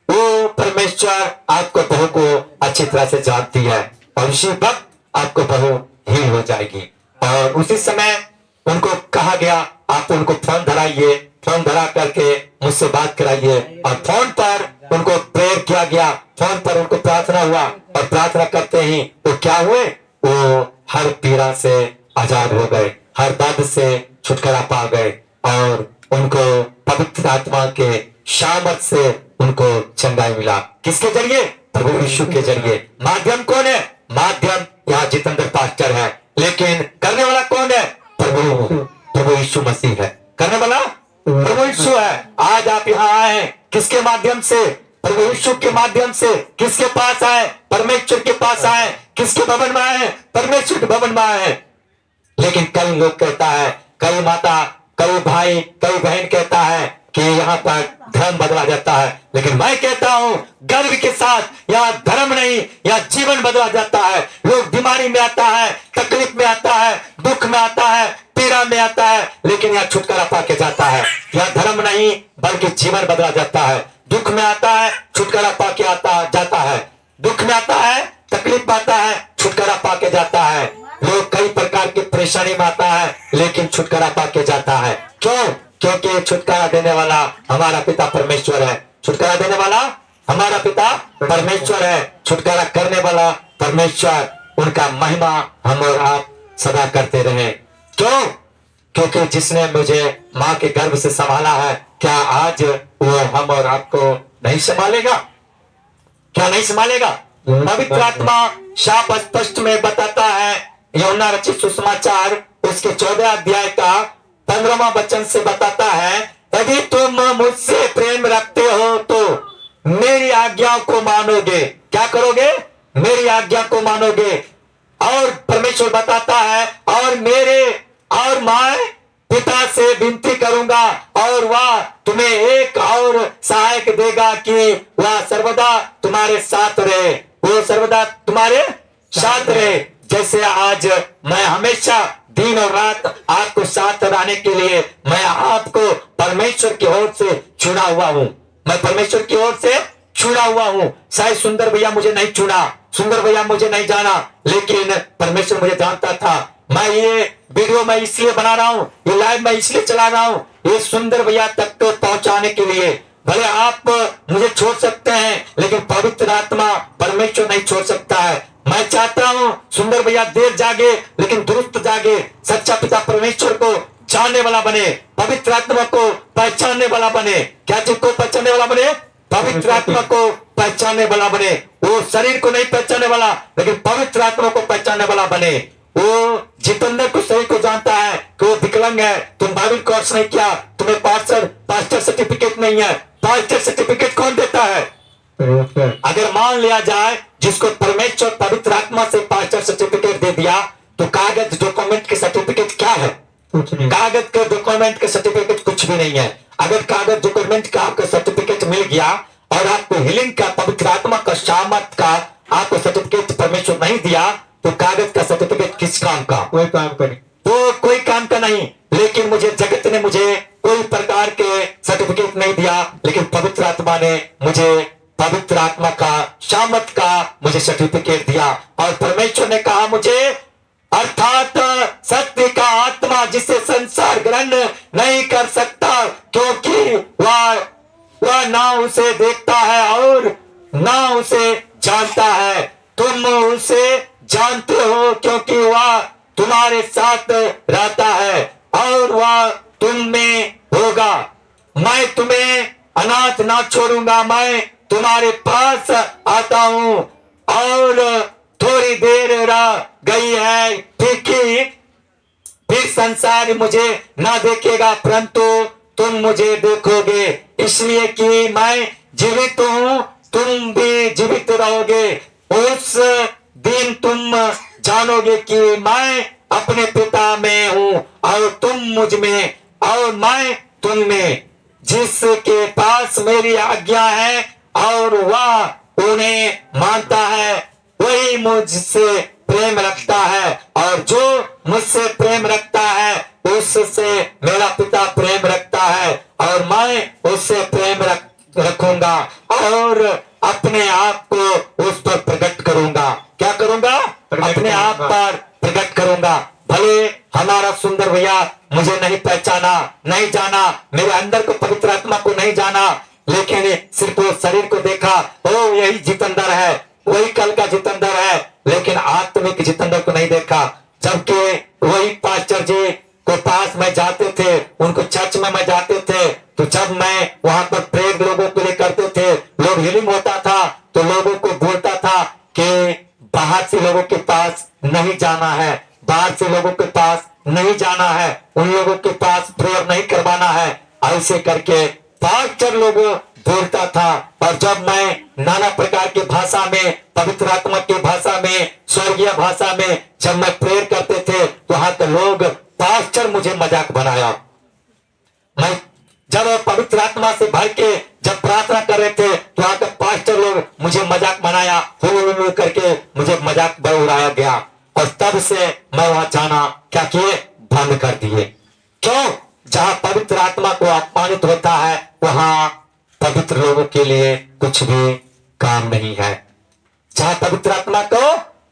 वो परमेश्वर आपको, बहू को अच्छी तरह से जानती है और उसी वक्त आपको बहू हील हो जाएगी। और उसी समय उनको कहा गया आप उनको फोन धराइए, फोन धरा करके मुझसे बात कराइए। और फोन पर उनको प्रेयर किया गया, फोन पर उनको प्रार्थना हुआ और प्रार्थना करते ही वो क्या हुए? वो हर पीड़ा से आजाद हो गए, हर दर्द से छुटकारा पा गए और उनको पवित्र आत्मा के सामर्थ्य से उनको चंगाई मिला। किसके जरिए? प्रभु यीशु के जरिए। माध्यम कौन है? माध्यम यहाँ जितेंद्र पास्टर है, लेकिन करने वाला कौन है? प्रभु यीशु मसीह है। करने वाला प्रभु यीशु है। आज आप यहाँ आए हैं किसके माध्यम से? प्रभु यीशु के माध्यम से। किसके पास आए? परमेश्वर के पास आए। किसके भवन में आए? परमेश्वर के भवन में आए। लेकिन कई लोग कहता है, कई माता, कई भाई, कई बहन कहता है कि यहाँ पर धर्म बदला जाता है। लेकिन मैं कहता हूँ गर्व के साथ, यहाँ धर्म नहीं, यहाँ जीवन बदला जाता है। लोग बीमारी में आता है, तकलीफ में आता है, दुख में आता है, पीड़ा में आता है, लेकिन यहाँ छुटकारा पाके जाता है। यहाँ धर्म नहीं बल्कि जीवन बदला जाता है। दुख में आता है, छुटकारा पाके जाता है। दुख में आता है, तकलीफ पाता है, छुटकारा पाके जाता है। लोग कई प्रकार के परेशानी में आता है लेकिन छुटकारा पाके जाता है। क्यों? क्योंकि छुटकारा देने वाला हमारा पिता परमेश्वर है। छुटकारा देने वाला हमारा पिता परमेश्वर है। छुटकारा करने वाला परमेश्वर, उनका महिमा हम और आप सदा करते रहे। क्यों? क्योंकि जिसने मुझे माँ के गर्भ से संभाला है, क्या आज वो हम और आपको नहीं संभालेगा? क्या नहीं संभालेगा? पवित्र आत्मा साफ स्पष्ट में बताता है, यूहन्ना रचित सुसमाचार उसके 14 अध्याय का 15वां वचन से बताता है, यदि तुम मुझसे प्रेम रखते हो तो मेरी आज्ञा को मानोगे। क्या करोगे? मेरी आज्ञा को मानोगे। और परमेश्वर बताता है, और मैं पिता से विनती करूंगा और वह तुम्हें एक और सहायक देगा कि वह सर्वदा तुम्हारे साथ रहे। वो सर्वदा तुम्हारे साथ रहे। जैसे आज मैं हमेशा दिन और रात आपको साथ रहने के लिए मैं आपको परमेश्वर की ओर से चुना हुआ हूँ। मैं परमेश्वर की ओर से चुना हुआ हूँ। शायद सुंदर भैया मुझे नहीं चुना, सुंदर भैया मुझे नहीं जाना, लेकिन परमेश्वर मुझे जानता था। मैं ये वीडियो मैं इसलिए बना रहा हूँ, ये लाइव मैं इसलिए चला रहा हूँ, ये सुंदर भैया तक को पहुंचाने के लिए। भले आप मुझे छोड़ सकते हैं लेकिन पवित्र आत्मा परमेश्वर नहीं छोड़ सकता है। मैं चाहता हूँ सुंदर भैया देर जागे लेकिन दुरुस्त जागे, सच्चा पिता परमेश्वर को जानने वाला बने, पवित्र आत्मा को पहचानने वाला बने। क्या चीज को पहचानने वाला बने? पवित्र आत्मा को पहचानने वाला बने। वो शरीर को नहीं पहचानने वाला लेकिन पवित्र आत्मा को पहचानने वाला बने। वो जितेंद्र को शरीर को जानता है कि वो विकलांग है, तुम बाइबल कोर्स नहीं किया, तुम्हें पास्टर सर्टिफिकेट नहीं है। पास्टर सर्टिफिकेट कौन देता है? अगर मान लिया जाए जिसको परमेश्वर पवित्र आत्मा से पास्टर सर्टिफिकेट दे दिया, तो कागज डॉक्यूमेंट के सर्टिफिकेट क्या है? कुछ नहीं। कागज के डॉक्यूमेंट के सर्टिफिकेट कुछ भी नहीं है। अगर कागज डॉक्यूमेंट का आपको सर्टिफिकेट मिल गया और आपको हीलिंग का, पवित्र आत्मा का, शामत का आपको सर्टिफिकेट परमेश्वर नहीं दिया, तो कागज का सर्टिफिकेट किस काम का? कोई काम करें तो कोई काम का नहीं। लेकिन मुझे जगत ने मुझे कोई प्रकार के सर्टिफिकेट नहीं दिया, लेकिन पवित्र आत्मा ने मुझे पवित्र आत्मा का, शामत का मुझे सर्टिफिकेट दिया। और परमेश्वर ने कहा मुझे, अर्थात सत्य का आत्मा जिसे संसार ग्रहण नहीं कर सकता, क्योंकि वह ना उसे देखता है और ना उसे जानता है। तुम उसे जानते हो क्योंकि वह तुम्हारे साथ रहता है और वह तुम में होगा। मैं तुम्हें अनाथ ना छोड़ूंगा, मैं तुम्हारे पास आता हूँ। और थोड़ी देर रह गई है, फिर संसार मुझे ना देखेगा, परंतु तुम मुझे देखोगे, इसलिए कि मैं जीवित हूँ, तुम भी जीवित रहोगे। उस दिन तुम जानोगे कि मैं अपने पिता में हूँ और तुम मुझ में और मैं तुम में। जिसके पास मेरी आज्ञा है और वह उन्हें मानता है, वही मुझसे प्रेम रखता है, और जो मुझसे प्रेम रखता है उससे मेरा पिता प्रेम रखता है, और मैं उससे प्रेम रखूंगा और अपने आप को उस पर प्रकट करूंगा। क्या करूंगा? अपने आप पर प्रकट करूंगा। भले हमारा सुंदर भैया मुझे नहीं पहचाना, नहीं जाना, मेरे अंदर को पवित्र आत्मा को नहीं जाना, लेकिन सिर्फ वो शरीर को देखा, ओ यही जितेंद्र है, वही कल का जितेंद्र है, लेकिन आत्मिक जितेंद्र को नहीं देखा। जबकि वही पास्टर जी को पास में जाते थे, उनको चर्च में मैं जाते थे, तो जब मैं वहां पर प्रेयर लोगों के लिए करते थे, लोग हीलिंग होता था, तो लोगों को बोलता था कि बाहर से लोगों के पास नहीं जाना है, बाहर से लोगों के पास नहीं जाना है, उन लोगों के पास प्रेयर नहीं करवाना है। ऐसे करके पास्टर लोग बोलता था। और जब मैं नाना प्रकार की भाषा में, पवित्र आत्मा की भाषा में, स्वर्गीय भाषा में जब मैं प्रेयर करते थे, तो वहां के लोग, पास्टर मुझे मजाक बनाया। मैं जब पवित्र आत्मा से भर के जब प्रार्थना कर रहे थे, तो वहां के पास्टर लोग मुझे मजाक बनाया, हुलुलुलु करके मुझे मजाक उड़ाया गया। और तब से मैं वहां जाना क्या किए? बंद कर दिए। क्यों? जहां पवित्र आत्मा को अपमानित होता है, वहां पवित्र लोगों के लिए कुछ भी काम नहीं है। जहां पवित्र आत्मा को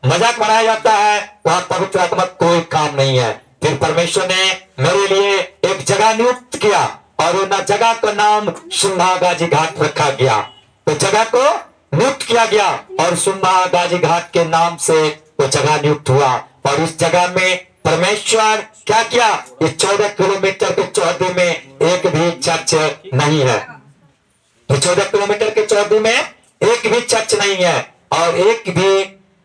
मजाक बनाया जाता है, वहां पवित्र आत्मा कोई काम नहीं है। फिर परमेश्वर ने मेरे लिए एक जगह नियुक्त किया और उन जगह का नाम सुम्भागाजी घाट रखा गया। तो जगह को नियुक्त किया गया और सुम्भागाजी घाट के नाम से वो जगह नियुक्त हुआ। और इस जगह में परमेश्वर क्या किया, इस 14 किलोमीटर के चौहद्दी में एक भी चर्च नहीं है। 14 किलोमीटर के चौहद्दी में एक भी चर्च नहीं है और एक भी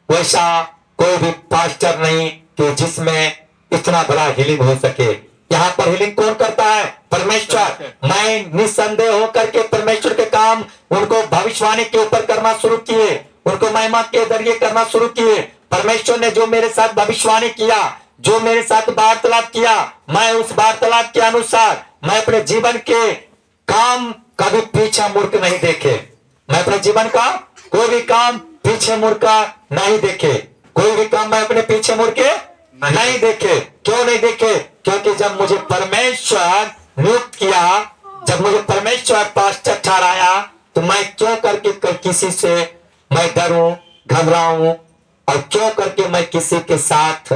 वैसा कोई भी पास्टर नहीं कि जिसमें इतना बड़ा हीलिंग हो सके। यहाँ पर हीलिंग कौन करता है? परमेश्वर। मैं निसंदेह होकर के परमेश्वर के काम उनको भविष्यवाणी के ऊपर करना शुरू किए, उनको महिमा के जरिए करना शुरू किए। परमेश्वर ने जो मेरे साथ भविष्यवाणी किया, जो मेरे साथ वार्तालाप किया, मैं उस वार्तालाप के अनुसार मैं अपने जीवन के काम कभी पीछे मुड़ के नहीं देखे। मैं अपने जीवन का कोई भी काम पीछे मुड़ कर नहीं देखे। कोई भी काम मैं अपने पीछे मुड़ के नहीं देखे। क्यों नहीं देखे? क्योंकि जब मुझे परमेश्वर नियुक्त किया, जब मुझे परमेश्वर पास्टर ठहराया, तो मैं क्यों करके किसी से मैं डरूं, घबराऊं और क्यों करके मैं किसी के साथ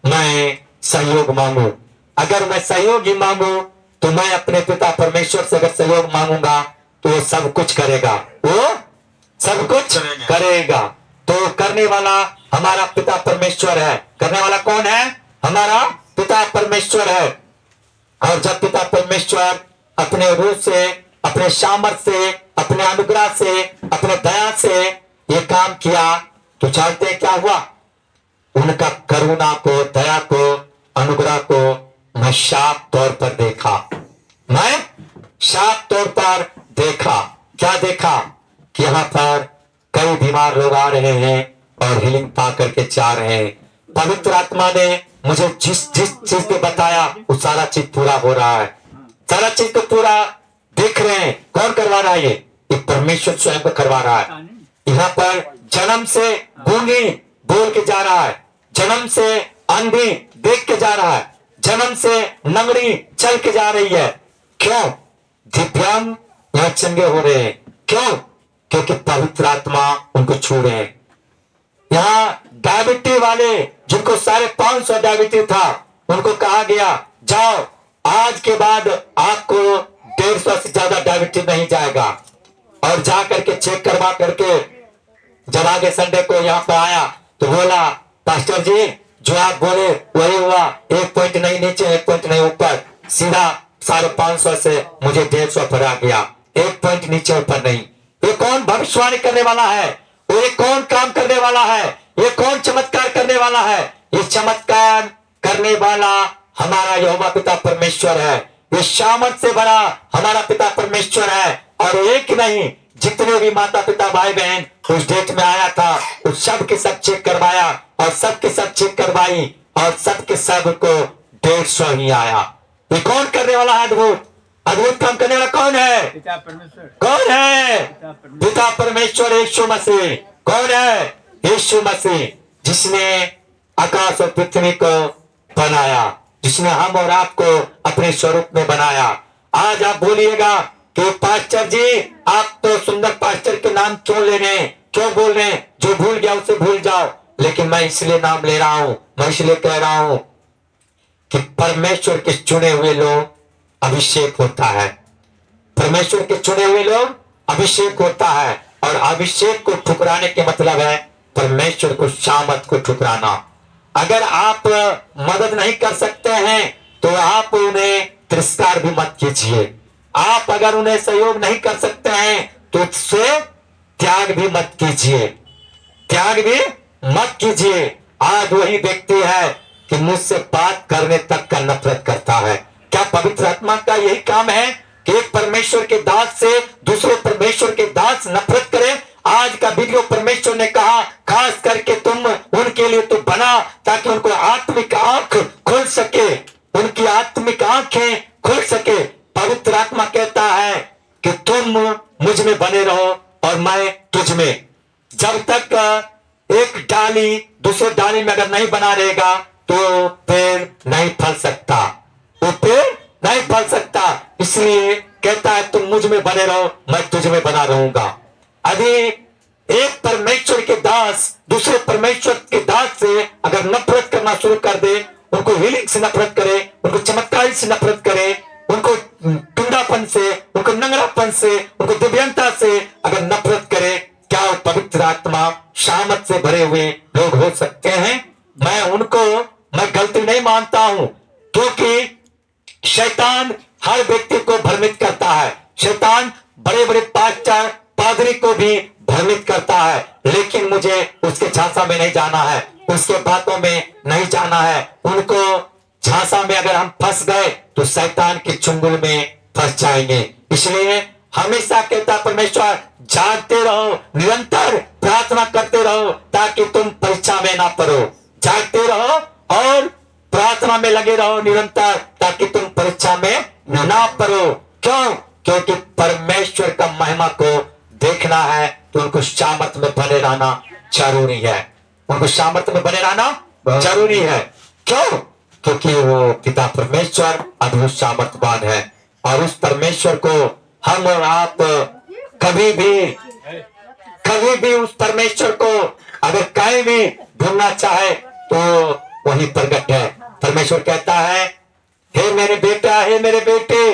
मैं सहयोग मांगू? अगर मैं सहयोग ही मांगू तो मैं अपने पिता परमेश्वर से अगर सहयोग मांगूंगा तो वो सब कुछ करेगा, वो सब कुछ करेगा। तो करने वाला हमारा पिता परमेश्वर है। करने वाला कौन है? हमारा पिता परमेश्वर है। और जब पिता परमेश्वर अपने रूह से, अपने सामर्थ्य से, अपने अनुग्रह से, अपने दया से ये काम किया, तो जानते हैं क्या हुआ? उनका करुणा को, दया को, अनुग्रह को मैं साफ तौर पर देखा। मैं साफ तौर पर देखा। क्या देखा? कि यहाँ पर कई बीमार लोग आ रहे हैं और हीलिंग पा करके जा रहे हैं। पवित्र आत्मा ने मुझे जिस जिस चीज पे बताया वो सारा चीज पूरा हो रहा है। सारा चीज को पूरा देख रहे हैं। कौन करवा रहा है? ये परमेश्वर स्वयं को करवा रहा है। यहाँ पर जन्म से गूंगी बोल के जा रहा है, जन्म से अंधी देख के जा रहा है, जन्म से लंगड़ी चल के जा रही है। क्यों? दिव्यांग यहाँ चंगे हो रहे हैं। क्यों? क्योंकि पवित्र आत्मा उनको छू रहे हैं। यहाँ डायबिटीज वाले जिनको 550 डायबिटीज था, उनको कहा गया जाओ आज के बाद आपको 150 से ज्यादा डायबिटीज नहीं जाएगा। और जा करके चेक करवा करके जब आगे संडे को यहाँ पे आया तो बोला पास्टर जी जो आप बोले वही हुआ, 1 पॉइंट नहीं नीचे, 1 पॉइंट नहीं ऊपर, सीधा 550 से मुझे 150 पर आ गया, 1 पॉइंट नीचे ऊपर नहीं। ये कौन भविष्यवाणी करने वाला है? ये कौन काम करने वाला है? ये कौन चमत्कार करने वाला है? ये चमत्कार करने वाला हमारा यहोवा पिता परमेश्वर है। ये सामर्थ्य से भरा हमारा पिता परमेश्वर है। और एक नहीं, जितने भी माता पिता भाई बहन उस डेट में आया था उस सब के सब चेक करवाया और सब के सब चेक करवाई और सब के सब को 150 ही आया। ये कौन करने वाला है? अद्भुत अद्भुत काम करने वाला कौन है? पिता परमेश्वर। कौन है? पिता परमेश्वर यीशु मसीह। कौन है? यीशु मसीह, जिसने आकाश और पृथ्वी को बनाया, जिसने हम और आपको अपने स्वरूप में बनाया। आज आप बोलिएगा कि पास्टर जी आप तो सुंदर पास्टर के नाम क्यों ले रहे हैं, क्यों बोल रहे हैं? जो भूल गया उसे भूल जाओ। लेकिन मैं इसलिए नाम ले रहा हूं, मैं इसलिए कह रहा हूं कि परमेश्वर के चुने हुए लोग अभिषेक होता है। परमेश्वर के चुने हुए लोग अभिषेक होता है। और अभिषेक को ठुकराने के मतलब है परमेश्वर को, सामर्थ को ठुकराना। अगर आप मदद नहीं कर सकते हैं तो आप उन्हें तिरस्कार भी मत कीजिए। आप अगर उन्हें सहयोग नहीं कर सकते हैं तो उससे त्याग भी मत कीजिए, त्याग भी मत कीजिए। आज वही व्यक्ति है कि मुझसे बात करने तक का नफरत करता है। क्या पवित्र आत्मा का यही काम है कि एक परमेश्वर के दास से दूसरे परमेश्वर के दास नफरत करें? आज का वीडियो परमेश्वर ने कहा खास करके तुम उनके लिए तो बना ताकि उनको आत्मिक आंख खुल सके, उनकी आत्मिक आंखें खुल सके। पवित्र आत्मा कहता है कि तुम मुझ में बने रहो और मैं तुझ में। जब तक एक डाली दूसरे डाली में अगर नहीं बना रहेगा तो पेड़ नहीं फल सकता, वो पेड़ नहीं फल सकता। इसलिए कहता है तुम मुझ में बने रहो, मैं तुझ में बना रहूंगा। अभी एक परमेश्वर के दास दूसरे परमेश्वर के दास से अगर नफरत करना शुरू कर दे, उनको हीलिंग से नफरत करे, उनको चमत्कारी से नफरत करे, उनको टुंडापन से, उनको नंगरापन से, उनको दिव्यंता से अगर नफरत करे, क्या वो पवित्र आत्मा शामत से भरे हुए लोग हो सकते हैं? मैं गलती नहीं मानता हूं, क्योंकि शैतान हर व्यक्ति को भ्रमित करता है। शैतान बड़े बड़े पास्टर पादरी को भी भ्रमित करता है, लेकिन मुझे उसके झांसा में नहीं जाना है, उसके बातों में नहीं जाना है। उनको झांसा में अगर हम फंस गए तो शैतान के चुंगल में फंस जाएंगे। इसलिए हमेशा कहता परमेश्वर, जागते रहो, निरंतर प्रार्थना करते रहो, ताकि तुम परीक्षा में ना पड़ो। जागते रहो और प्रार्थना में लगे रहो निरंतर, ताकि तुम परीक्षा में ना पड़ो। क्यों? क्योंकि परमेश्वर का महिमा को देखना है तो उनको सामर्थ में बने रहना जरूरी है। उनको सामर्थ में बने रहना जरूरी है। क्यों? क्योंकि वो पिता परमेश्वर अद्भुत सामर्थवान है, और उस परमेश्वर को हम और आप कभी भी उस परमेश्वर को अगर कहीं भी ढूंढना चाहे तो वही प्रकट है। परमेश्वर कहता है, हे मेरे बेटा, हे मेरे बेटे,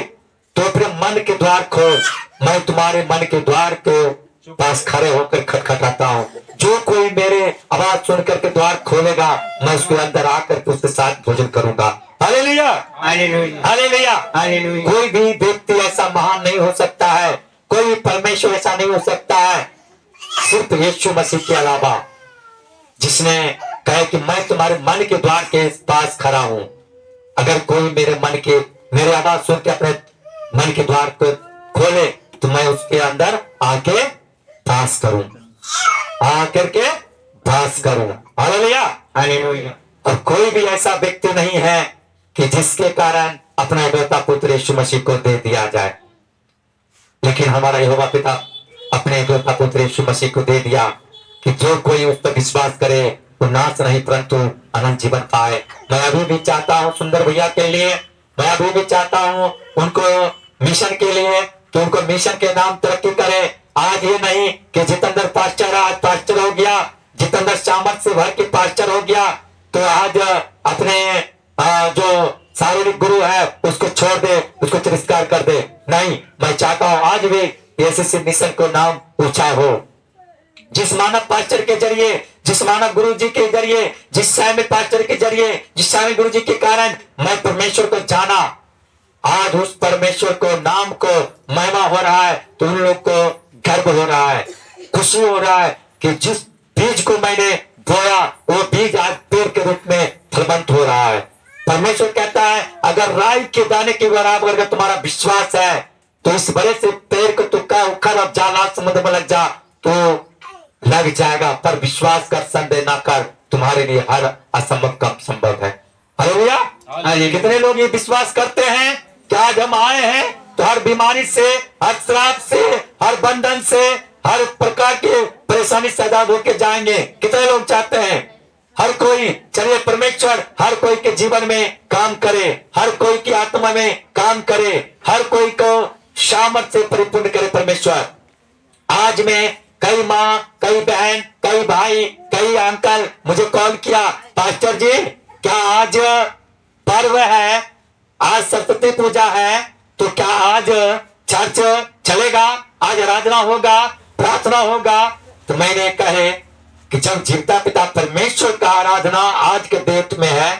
तो अपने मन के द्वार खोल, मैं तुम्हारे मन के द्वार के पास खड़े होकर खटखटाता हूँ। जो कोई मेरे आवाज सुन करके द्वार खोलेगा, मैं उसके अंदर आकर के उसके साथ भोजन करूंगा। Hallelujah, hallelujah, hallelujah, hallelujah. कोई भी व्यक्ति ऐसा महान नहीं हो सकता है, कोई भी परमेश्वर ऐसा नहीं हो सकता है, सिर्फ यीशु मसीह के अलावा, जिसने कहे कि मैं तुम्हारे मन के द्वार के पास खड़ा हूं। अगर कोई मेरे आवाज सुन के अपने मन के द्वार को खोले तो मैं उसके अंदर आके वास करूं, आकर के वास करूं। Hallelujah, hallelujah. और कोई भी ऐसा व्यक्ति नहीं है कि जिसके कारण अपना बेटा पुत्र यीशु मसीह को दे दिया जाए, लेकिन हमारा यहोवा पिता अपने बेटा पुत्र यीशु मसीह को दे दिया कि जो कोई उस पर विश्वास करे वो नाश नहीं परंतु अनंत जीवन पाए। मैं अभी भी चाहता हूँ सुंदर भैया के लिए, मैं अभी भी चाहता हूँ उनको मिशन के लिए कि उनको मिशन के नाम तरक्की करे। आज ये नहीं कि जितेंद्र पास्टर आज पास्टर हो गया, जितेंद्र सामर्थ से भर के पास्टर हो गया तो आज अपने जो शारीरिक गुरु है उसको छोड़ दे, उसको तिरस्कार कर दे। नहीं, मैं चाहता हूँ आज भी एसीसी मिशन को नाम ऊंचा हो। जिस मानव पास्टर के जरिए, जिस मानव गुरु जी के जरिए, जिस सामर्थ पास्टर के जरिए, जिस सामर्थ गुरु जी के कारण मैं परमेश्वर को जाना, आज उस परमेश्वर को नाम को महिमा हो रहा है तो उन लोग को गर्व हो रहा है, खुशी हो रहा है कि जिस बीज को मैंने बोया वो बीज आज पेड़ के रूप में फलवंत हो रहा है। परमेश्वर कहता है, अगर राई के दाने के बराबर अगर तुम्हारा विश्वास है तो इस बड़े से पेड़ को तुक्का उखड़ और जाला समुद्र में लग जा तो लग जाएगा, पर विश्वास कर, संदेह ना कर, तुम्हारे लिए हर असंभव का संभव है। हालेलुया। कितने लोग ये विश्वास करते हैं कि आज हम आए हैं तो हर बीमारी से, हर श्राप से, हर बंधन से, हर प्रकार के परेशानी से आजाद होके जाएंगे? कितने लोग चाहते हैं? हर कोई, चलिए परमेश्वर हर कोई के जीवन में काम करे, हर कोई की आत्मा में काम करे, हर कोई को सामर्थ से परिपूर्ण करे परमेश्वर। आज में कई माँ, कई बहन, कई भाई, कई अंकल मुझे कॉल किया, पास्टर जी क्या आज पर्व है, आज सरस्वती पूजा है, तो क्या आज चर्च चलेगा, आज आराधना होगा, प्रार्थना होगा? तो मैंने कहे कि जब जीवता पिता परमेश्वर का आराधना आज के डेट में है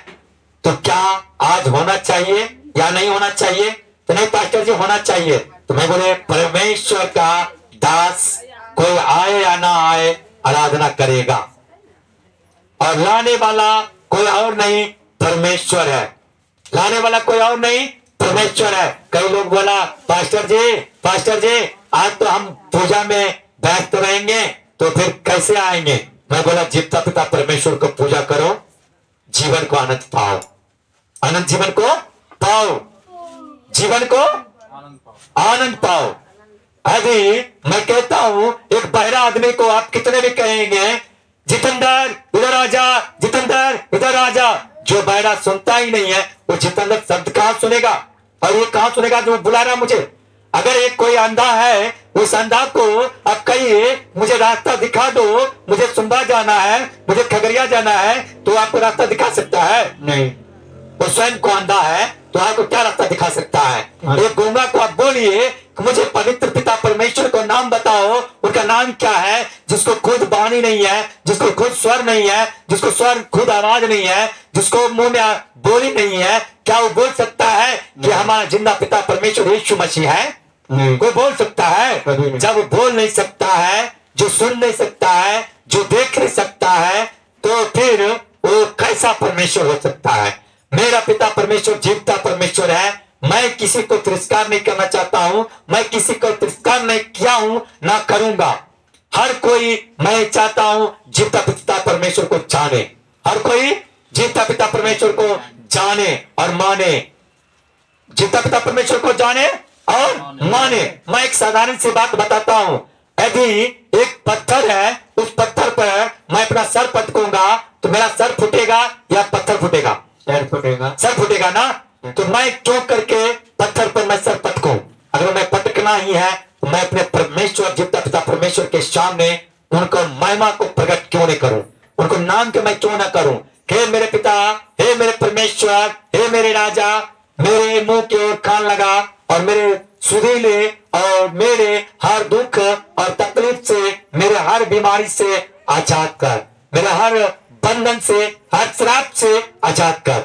तो क्या आज होना चाहिए या नहीं होना चाहिए? तो नहीं पास्टर जी होना चाहिए। तो मैं बोले परमेश्वर का दास कोई आए या ना आए आराधना करेगा, और लाने वाला कोई और नहीं परमेश्वर है, लाने वाला कोई और नहीं परमेश्वर है। कई लोग बोला पास्टर जी आज तो हम पूजा में व्यस्त रहेंगे तो फिर कैसे आएंगे? मैं बोला जीवता पिता परमेश्वर को पूजा करो, जीवन को आनंद पाओ, अनंत जीवन को पाओ, जीवन को आनंद पाओ। अभी मैं कहता हूं एक बहरा आदमी को आप कितने भी कहेंगे जितेंद्र इधर आजा, जितेंद्र इधर आजा, जो बहरा सुनता ही नहीं है वो जितेंद्र शब्द कहां सुनेगा? और ये कहां सुनेगा जो बुला रहा मुझे? अगर एक कोई अंधा है उस अंधा को अब कहिए मुझे रास्ता दिखा दो, मुझे सुंबा जाना है, मुझे खगड़िया जाना है, तो आपको रास्ता दिखा सकता है? नहीं। वो स्वयं को अंधा है तो आपको क्या रास्ता दिखा सकता है? एक गूंगा को आप बोलिए कि मुझे पवित्र पिता परमेश्वर को नाम बताओ, उनका नाम क्या है? जिसको खुद वाणी नहीं है, जिसको खुद स्वर नहीं है, जिसको स्वर खुद आवाज नहीं है, जिसको मुंह में बोली नहीं है, क्या वो बोल सकता है कि हमारा जिंदा पिता परमेश्वर यीशु मसीह है? नहीं। कोई बोल सकता है? कभी नहीं। जब वो बोल नहीं सकता है, जो सुन नहीं सकता है, जो देख नहीं सकता है, तो फिर वो कैसा परमेश्वर हो सकता है? मेरा पिता परमेश्वर जीवता परमेश्वर है। मैं किसी को तिरस्कार नहीं करना चाहता हूं, मैं किसी को तिरस्कार नहीं किया हूं, ना करूंगा। हर कोई, मैं चाहता हूं जीवता पिता परमेश्वर को जाने, हर कोई जीवता पिता परमेश्वर को जाने और माने, जीवता पिता परमेश्वर को जाने और माने। मैं एक साधारण सी बात बताता हूं। यदि एक पत्थर है, उस पत्थर पर मैं अपना सर पटकूंगा तो मेरा सर फूटेगा या पत्थर फूटेगा? सर फुटेगा। सर फूटेगा ना। तो मैं क्यों करके पत्थर पर मैं सर पटकूं? अगर मैं पटकना ही है तो मैं अपने परमेश्वर जीवता पिता परमेश्वर के सामने उनको महिमा को प्रकट क्यों नहीं करूं? उनको नाम के मैं क्यों ना करूं? हे मेरे पिता, हे मेरे परमेश्वर, हे मेरे राजा, मेरे मुंह की ओर कान लगा और मेरे सुरीले और मेरे हर दुख और तकलीफ से, मेरे हर बीमारी से आजाद कर, मेरे हर बंधन से, हर श्राप से आजाद कर।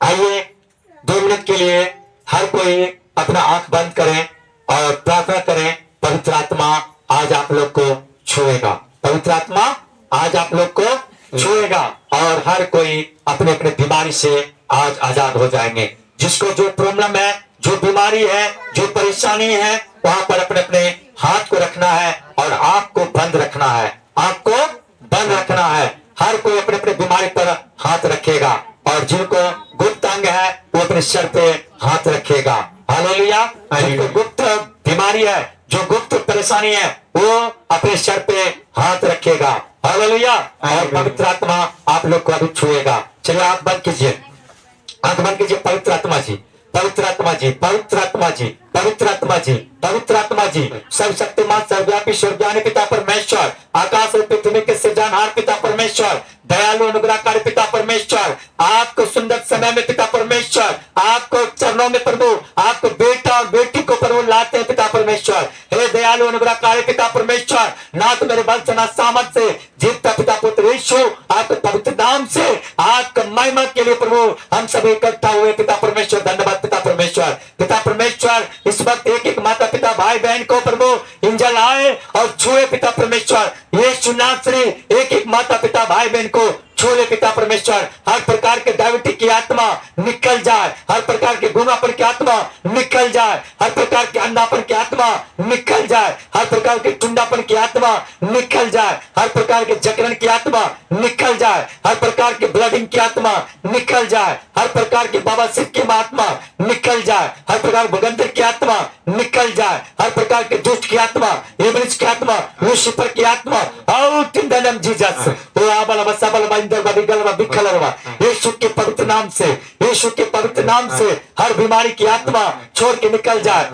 आइए 2 मिनट के लिए हर कोई अपना आंख बंद करें और प्रार्थना करें। पवित्र आत्मा आज आप लोग को छुएगा, पवित्र आत्मा आज आप लोग को छुएगा और हर कोई अपने अपने बीमारी से आज आजाद हो जाएंगे। जिसको जो प्रॉब्लम है, जो बीमारी है, जो परेशानी है, वहां पर अपने अपने हाथ को रखना है और आंख को बंद रखना है, आंख को बंद रखना है। हर कोई अपने अपने बीमारी पर हाथ रखेगा और जिनको गुप्त अंग है वो अपने सर पे हाथ रखेगा। हालेलुया। जिनको गुप्त बीमारी है, जो गुप्त परेशानी है, वो अपने सर पे हाथ रखेगा। हालेलुया। और पवित्र आत्मा आप लोग को अभी छुएगा। चलिए आंख बंद कीजिए, आंख बंद कीजिए। पवित्र आत्मा जी, पवित्र आत्मा जी, पवित्र आत्मा जी, पवित्र आत्मा जी, पवित्र आत्मा जी, सर्वशक्तिमान सर्वव्यापी स्वर्गीय पिता परमेश्वर, आकाश और पृथ्वी के सृजनहार पिता परमेश्वर, दयालु अनुग्रहकारी पिता परमेश्वर, आपको सुंदर समय में पिता परमेश्वर, आपको चरणों में प्रभु, आपको बेटा और बेटी को प्रभु लाते हैं पिता परमेश्वर। हे दयालु अनुग्रहकारी पिता परमेश्वर, ना तो मेरे बल से ना सामर्थ से, जीवता पिता पुत्र यीशु आपके पवित्र नाम से आपका महिमा के लिए प्रभु हम सभी इकट्ठा हुए पिता परमेश्वर। धन्यवाद पिता परमेश्वर। पिता परमेश्वर इस वक्त एक एक माता पिता भाई बहन को प्रभु इंजल आए और छुए पिता परमेश्वर। यीशु नासरी एक एक माता पिता भाई बहन को छूले पिता परमेश्वर। हर प्रकार के डायबिटीज की आत्मा निकल जाए, हर प्रकार के गुनापन की आत्मा निकल जाए, हर प्रकार के अंधापन की आत्मा निकल जाए, हर प्रकार के टुंडापन की आत्मा निकल जाए, हर प्रकार के जकड़न की आत्मा निकल जाए, हर प्रकार के ब्लडिंग की आत्मा निकल जाए, हर प्रकार की बवासीर की आत्मा निकल जाए, हर प्रकार भगंदर की आत्मा निकल जाए, हर प्रकार के दुष्ट की आत्मा, इब्लिस की आत्मा, लूसीफर की आत्मा, out in the name Jesus. ओ आबल बसबल बंदर बदिगल बिखलरवा, यीशु के पवित्र नाम से, यीशु के पवित्र नाम से हर बीमारी की आत्मा छोड़ के निकल जाए,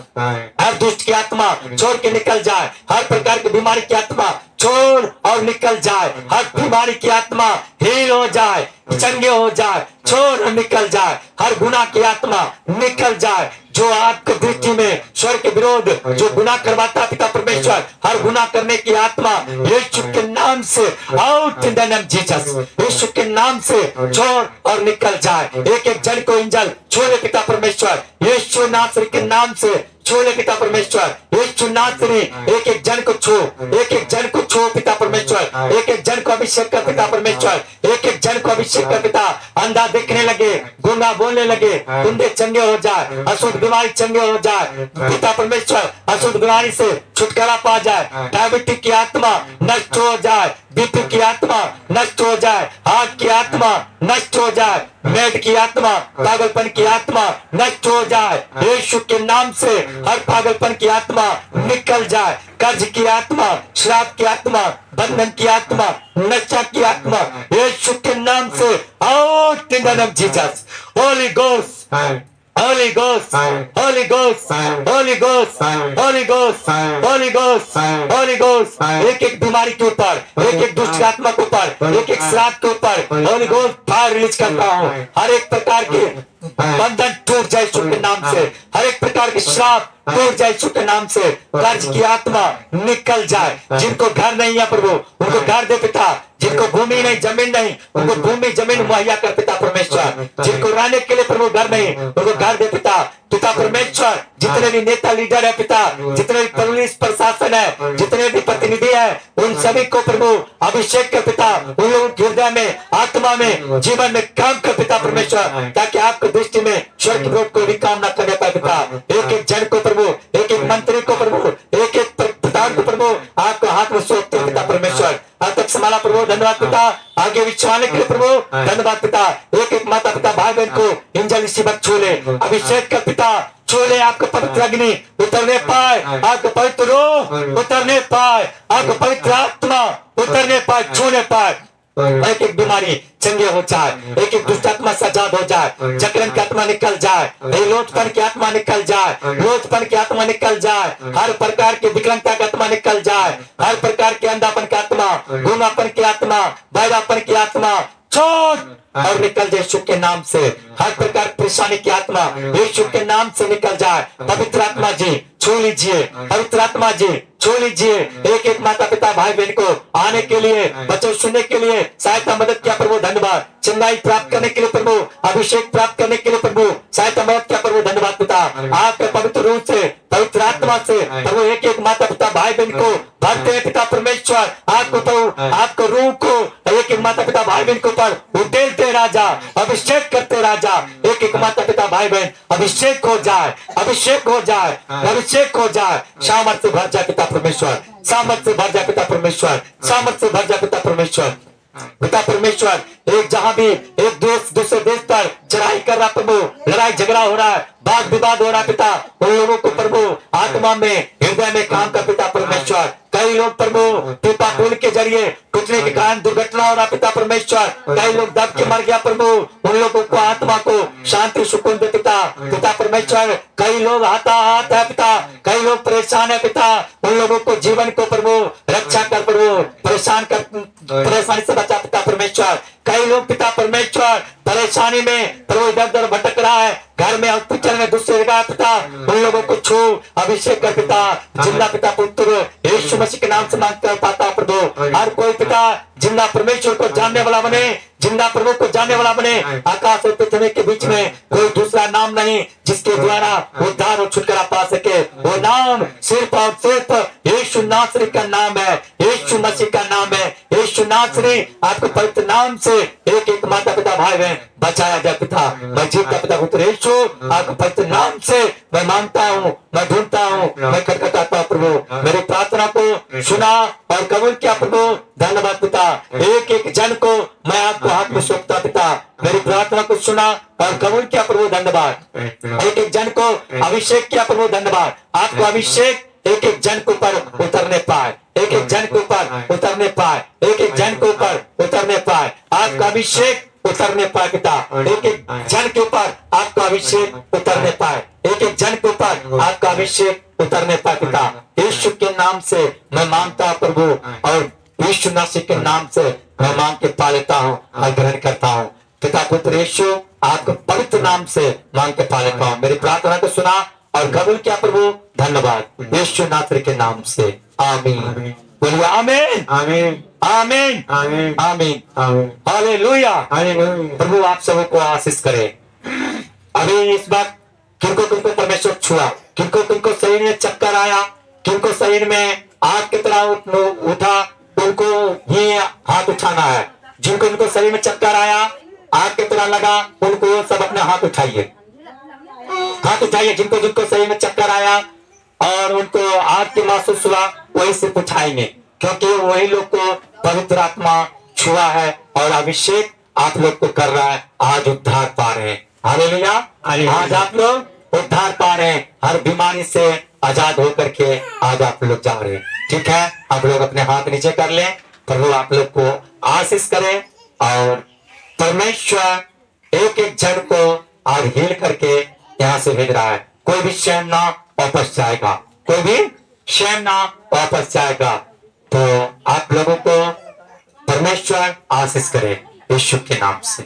हर दुष्ट की आत्मा छोड़ के निकल जाए, हर प्रकार की बीमारी की आत्मा छोड़ और निकल जाए, हर बीमारी की आत्मा हील हो जाए, चंगे हो जाए, छोड़ और निकल जाए, हर गुनाह की आत्मा निकल जाए, जो आपके दृष्टि में स्वर के विरोध जो गुनाह करवाता पिता परमेश्वर, हर गुनाह करने की आत्मा यीशु के नाम से out in the name Jesus, यीशु के नाम से छोड़ और निकल जाए। एक एक जन को इंजल छोड़े पिता परमेश्वर, यीशु नासरी के नाम से छोड़े पिता परमेश्वर, यीशु नासरी एक एक जन को छो, एक एक जन को छो पिता परमेश्वर, एक एक जन को अभिषेक कर पिता परमेश्वर, एक एक जन को अभिषेक कर पिता। अंधा देखने लगे, गूंगा बोलने लगे, कुंडे चंगे हो जाए, अशुद्ध बीमारी चंगे हो जाए पिता परमेश्वर, अशुद्ध बीमारी से छुटकारा पा जाए, डायबिटीज की आत्मा नष्ट हो जाए, बीपी की आत्मा नष्ट हो जाए, हार्ट की आत्मा नष्ट हो जाए, मेड की आत्मा, पागलपन की आत्मा नष्ट हो जाए, यीशु के नाम से हर पागलपन की आत्मा निकल जाए, कर्ज की आत्मा, श्राप की आत्मा, बंधन की आत्मा, नशा की आत्मा यीशु के नाम से out in the name Jesus. Holi ghost Holy Ghost, Holy Ghost, Holy Ghost, Holy Ghost, Holy Ghost, Holy Ghost, एक एक बीमारी के ऊपर, एक एक दुष्ट आत्मा के ऊपर, एक एक श्राप के ऊपर Holy Ghost फायर रिलीज करता हूँ। हर एक प्रकार के बंधन टूट जाए यीशु के नाम से, हर एक प्रकार के श्राप टूट जाए यीशु के नाम से, कर्ज की आत्मा निकल जाए। जिनको घर नहीं है प्रभु उनको घर दे पिता, जिनको भूमि नहीं जमीन नहीं उनको भूमि जमीन मुहैया कर पिता परमेश्वर, जिनको रहने के लिए प्रभु घर नहीं उनको घर दे पिता। पिता परमेश्वर जितने भी नेता लीडर है पिता, जितने भी पुलिस प्रशासन है, जितने भी प्रतिनिधि है, उन सभी को प्रभु अभिषेक कर पिता, उन लोगों के हृदय में, आत्मा में, जीवन में काम कर पिता परमेश्वर, ताकि आपकी दृष्टि में स्वर्ग के विरोध को भी काम न करने पाए पिता। एक एक जन को प्रभु, एक एक मंत्री को प्रभु, एक एक प्रधान को प्रभु आपको हाथ में सौंपते हैं पिता परमेश्वर। आज तक संभाला प्रभु, धन्यवाद पिता। आगे विचवाने के लिए प्रभु धन्यवाद पिता। एक एक माता पिता भाई बहन को इंजल शिवक छू ले, अभिषेक कर पिता, छू ले। आपको पवित्र अग्नि उतरने पाए, आपको पवित्र रूह उतरने पाए, आपको पवित्र आत्मा उतरने पाए, छूने पाए। एक एक बीमारी चंगे हो जाए, एक एक दुष्ट आत्मा सजाद हो जाए, चक्रण की आत्मा निकल जाए, लोचपन की आत्मा निकल जाए, लोचपन की आत्मा निकल जाए, हर प्रकार की विकलांगता की आत्मा निकल जाए, हर प्रकार के अंधापन की आत्मा, गूंगापन की आत्मा, बहरापन की आत्मा छोड़ और निकल जाए यीशु के नाम से। हर प्रकार परेशानी की आत्मा यीशु के नाम से निकल जाए। पवित्र आत्मा जी छू लीजिए, पवित्र आत्मा जी छू लीजिए। एक एक माता पिता भाई बहन को आने के लिए, बच्चों सुनने के लिए सहायता मदद किया प्रभु, धन्यवाद। चंगाई प्राप्त करने के लिए प्रभु, अभिषेक प्राप्त करने के लिए प्रभु सहायता मदद किया प्रभु, धन्यवाद पिता। आपके पवित्र रूह से, पवित्र आत्मा से प्रभु एक एक माता पिता भाई बहन को भरते हैं पिता परमेश्वर। आपको प्रभु, आपको रूह को एक एक माता पिता भाई बहन के ऊपर उड़ेलते राजा, अभिषेक करते राजा। एक एक माता पिता भाई बहन अभिषेक हो जाए, अभिषेक हो जाए, अभिषेक हो जाए। सामर्थ्य से भर जाए पिता परमेश्वर, सामर्थ्य से भर जाए पिता परमेश्वर, सामर्थ्य से भर जाए पिता परमेश्वर। पिता परमेश्वर एक जहां भी एक देश दूसरे देश पर चढ़ाई कर रहा प्रभु, लड़ाई झगड़ा हो रहा है, वाद विवाद हो रहा है पिता, उन लोगों को प्रभु आत्मा में, हृदय में काम कर पिता परमेश्वर। कई लोग प्रभु पिता पुल के जरिए टूटने के कारण दुर्घटना हो रहा पिता परमेश्वर, कई लोग दब के मर गया प्रभु, उन लोगों को आत्मा को शांति सुकून दे पिता, पिता परमेश्वर। कई लोग हाथ है पिता, कई लोग परेशान है पिता, उन लोगों को जीवन को प्रभु रक्षा कर प्रभु, परेशानी से बचा पिता परमेश्वर। कई लोग पिता परमेश्वर परेशानी में प्रभु इधर उधर भटक रहा है, घर में हॉस्पिटल में दूसरे जगह पिता, उन लोगों को छू अभिषेक कर पिता, जिंदा पिता पुत्र यीशु मसीह के नाम से मांगते पाता प्रभु। हर कोई पिता जिंदा परमेश्वर को जानने वाला बने, जिंदा प्रभु को जानने वाला बने। आकाश और पृथ्वी के बीच में कोई दूसरा नाम नहीं जिसके द्वारा उद्धार और छुटकारा पा सके। वो नाम सिर्फ और सिर्फ यीशु नासरी का नाम है, यीशु मसीह का नाम है, यीशु नासरी। आपके पवित्र नाम से एक एक माता पिता भाई बहन बचाया जाए पिता। मैं जीवता पिता पुत्र यीशु आपके पवित्र नाम से मैं मांगता हूँ, मैं ढूंढता हूँ, मैं खटखटाता हूँ प्रभु। मेरी प्रार्थना को सुना और कबूल किया प्रभु, धन्यवाद पिता। एक एक जन को मैं आपको हाथ में सौंपता पिता, मेरी प्रार्थना को सुना और कबूल किया प्रभु, धन्यवाद। एक एक जन को अभिषेक किया प्रभु, धन्यवाद। आपको अभिषेक एक एक जन के ऊपर उतरने पाए, एक एक जन के ऊपर उतरने पाए, एक एक जन के ऊपर उतरने पाए, आपका अभिषेक उतरने पाए पिता। एक एक जन के ऊपर आपका अभिषेक उतरने पाए, एक एक जन के ऊपर आपका अभिषेक उतरने पाए पिता। यीशु के नाम से मैं मांगता हूँ प्रभु, और यीशु मसीह के नाम से मैं मांग के पा लेता हूँ और ग्रहण करता हूँ पिता पुत्र यीशु आपके पवित्र नाम से मांग के पा लेता हूँ। मेरी प्रार्थना को सुना और कबूल किया प्रभु, धन्यवाद यीशु नासरी के नाम से, आमीन। बोलिए आमीन, आमीन, आमीन, आमीन, आमीन, आमीन, हालेलुया, हालेलुया। प्रभु आप सबको आशीष करे। अभी इस वक्त किनको किनको परमेश्वर छुआ, किनको किनको शरीर में चक्कर आया, किनको शरीर में आग की तरह उठा, उनको ही हाथ उठाना है। जिनको इनको शरीर में चक्कर आया, आग की तरह लगा, उनको सब अपने हाथ उठाइए, हाथ उठाइए। जिनको जिनको शरीर में चक्कर आया और उनको आग की महसूस हुआ, वही सिर्फ उठाएंगे, क्योंकि वही लोग को पवित्र आत्मा छुआ है और अभिषेक आप लोग को कर रहा है। आज उद्धार पा रहे हैं, हालेलुया। आज आप लोग उद्धार पा रहे हैं, हर बीमारी से आजाद होकर के आज आप लोग जा रहे हैं। ठीक है, आप लोग अपने हाथ नीचे कर लें। प्रभु आप लोग को आशीष करे और परमेश्वर एक एक जन को आज हील करके यहाँ से भेज रहा है। कोई भी स्वयं ना वापस जाएगा, कोई भी स्वयं ना वापस जाएगा। तो आप लोगों को परमेश्वर आशीष करे यीशु के नाम से।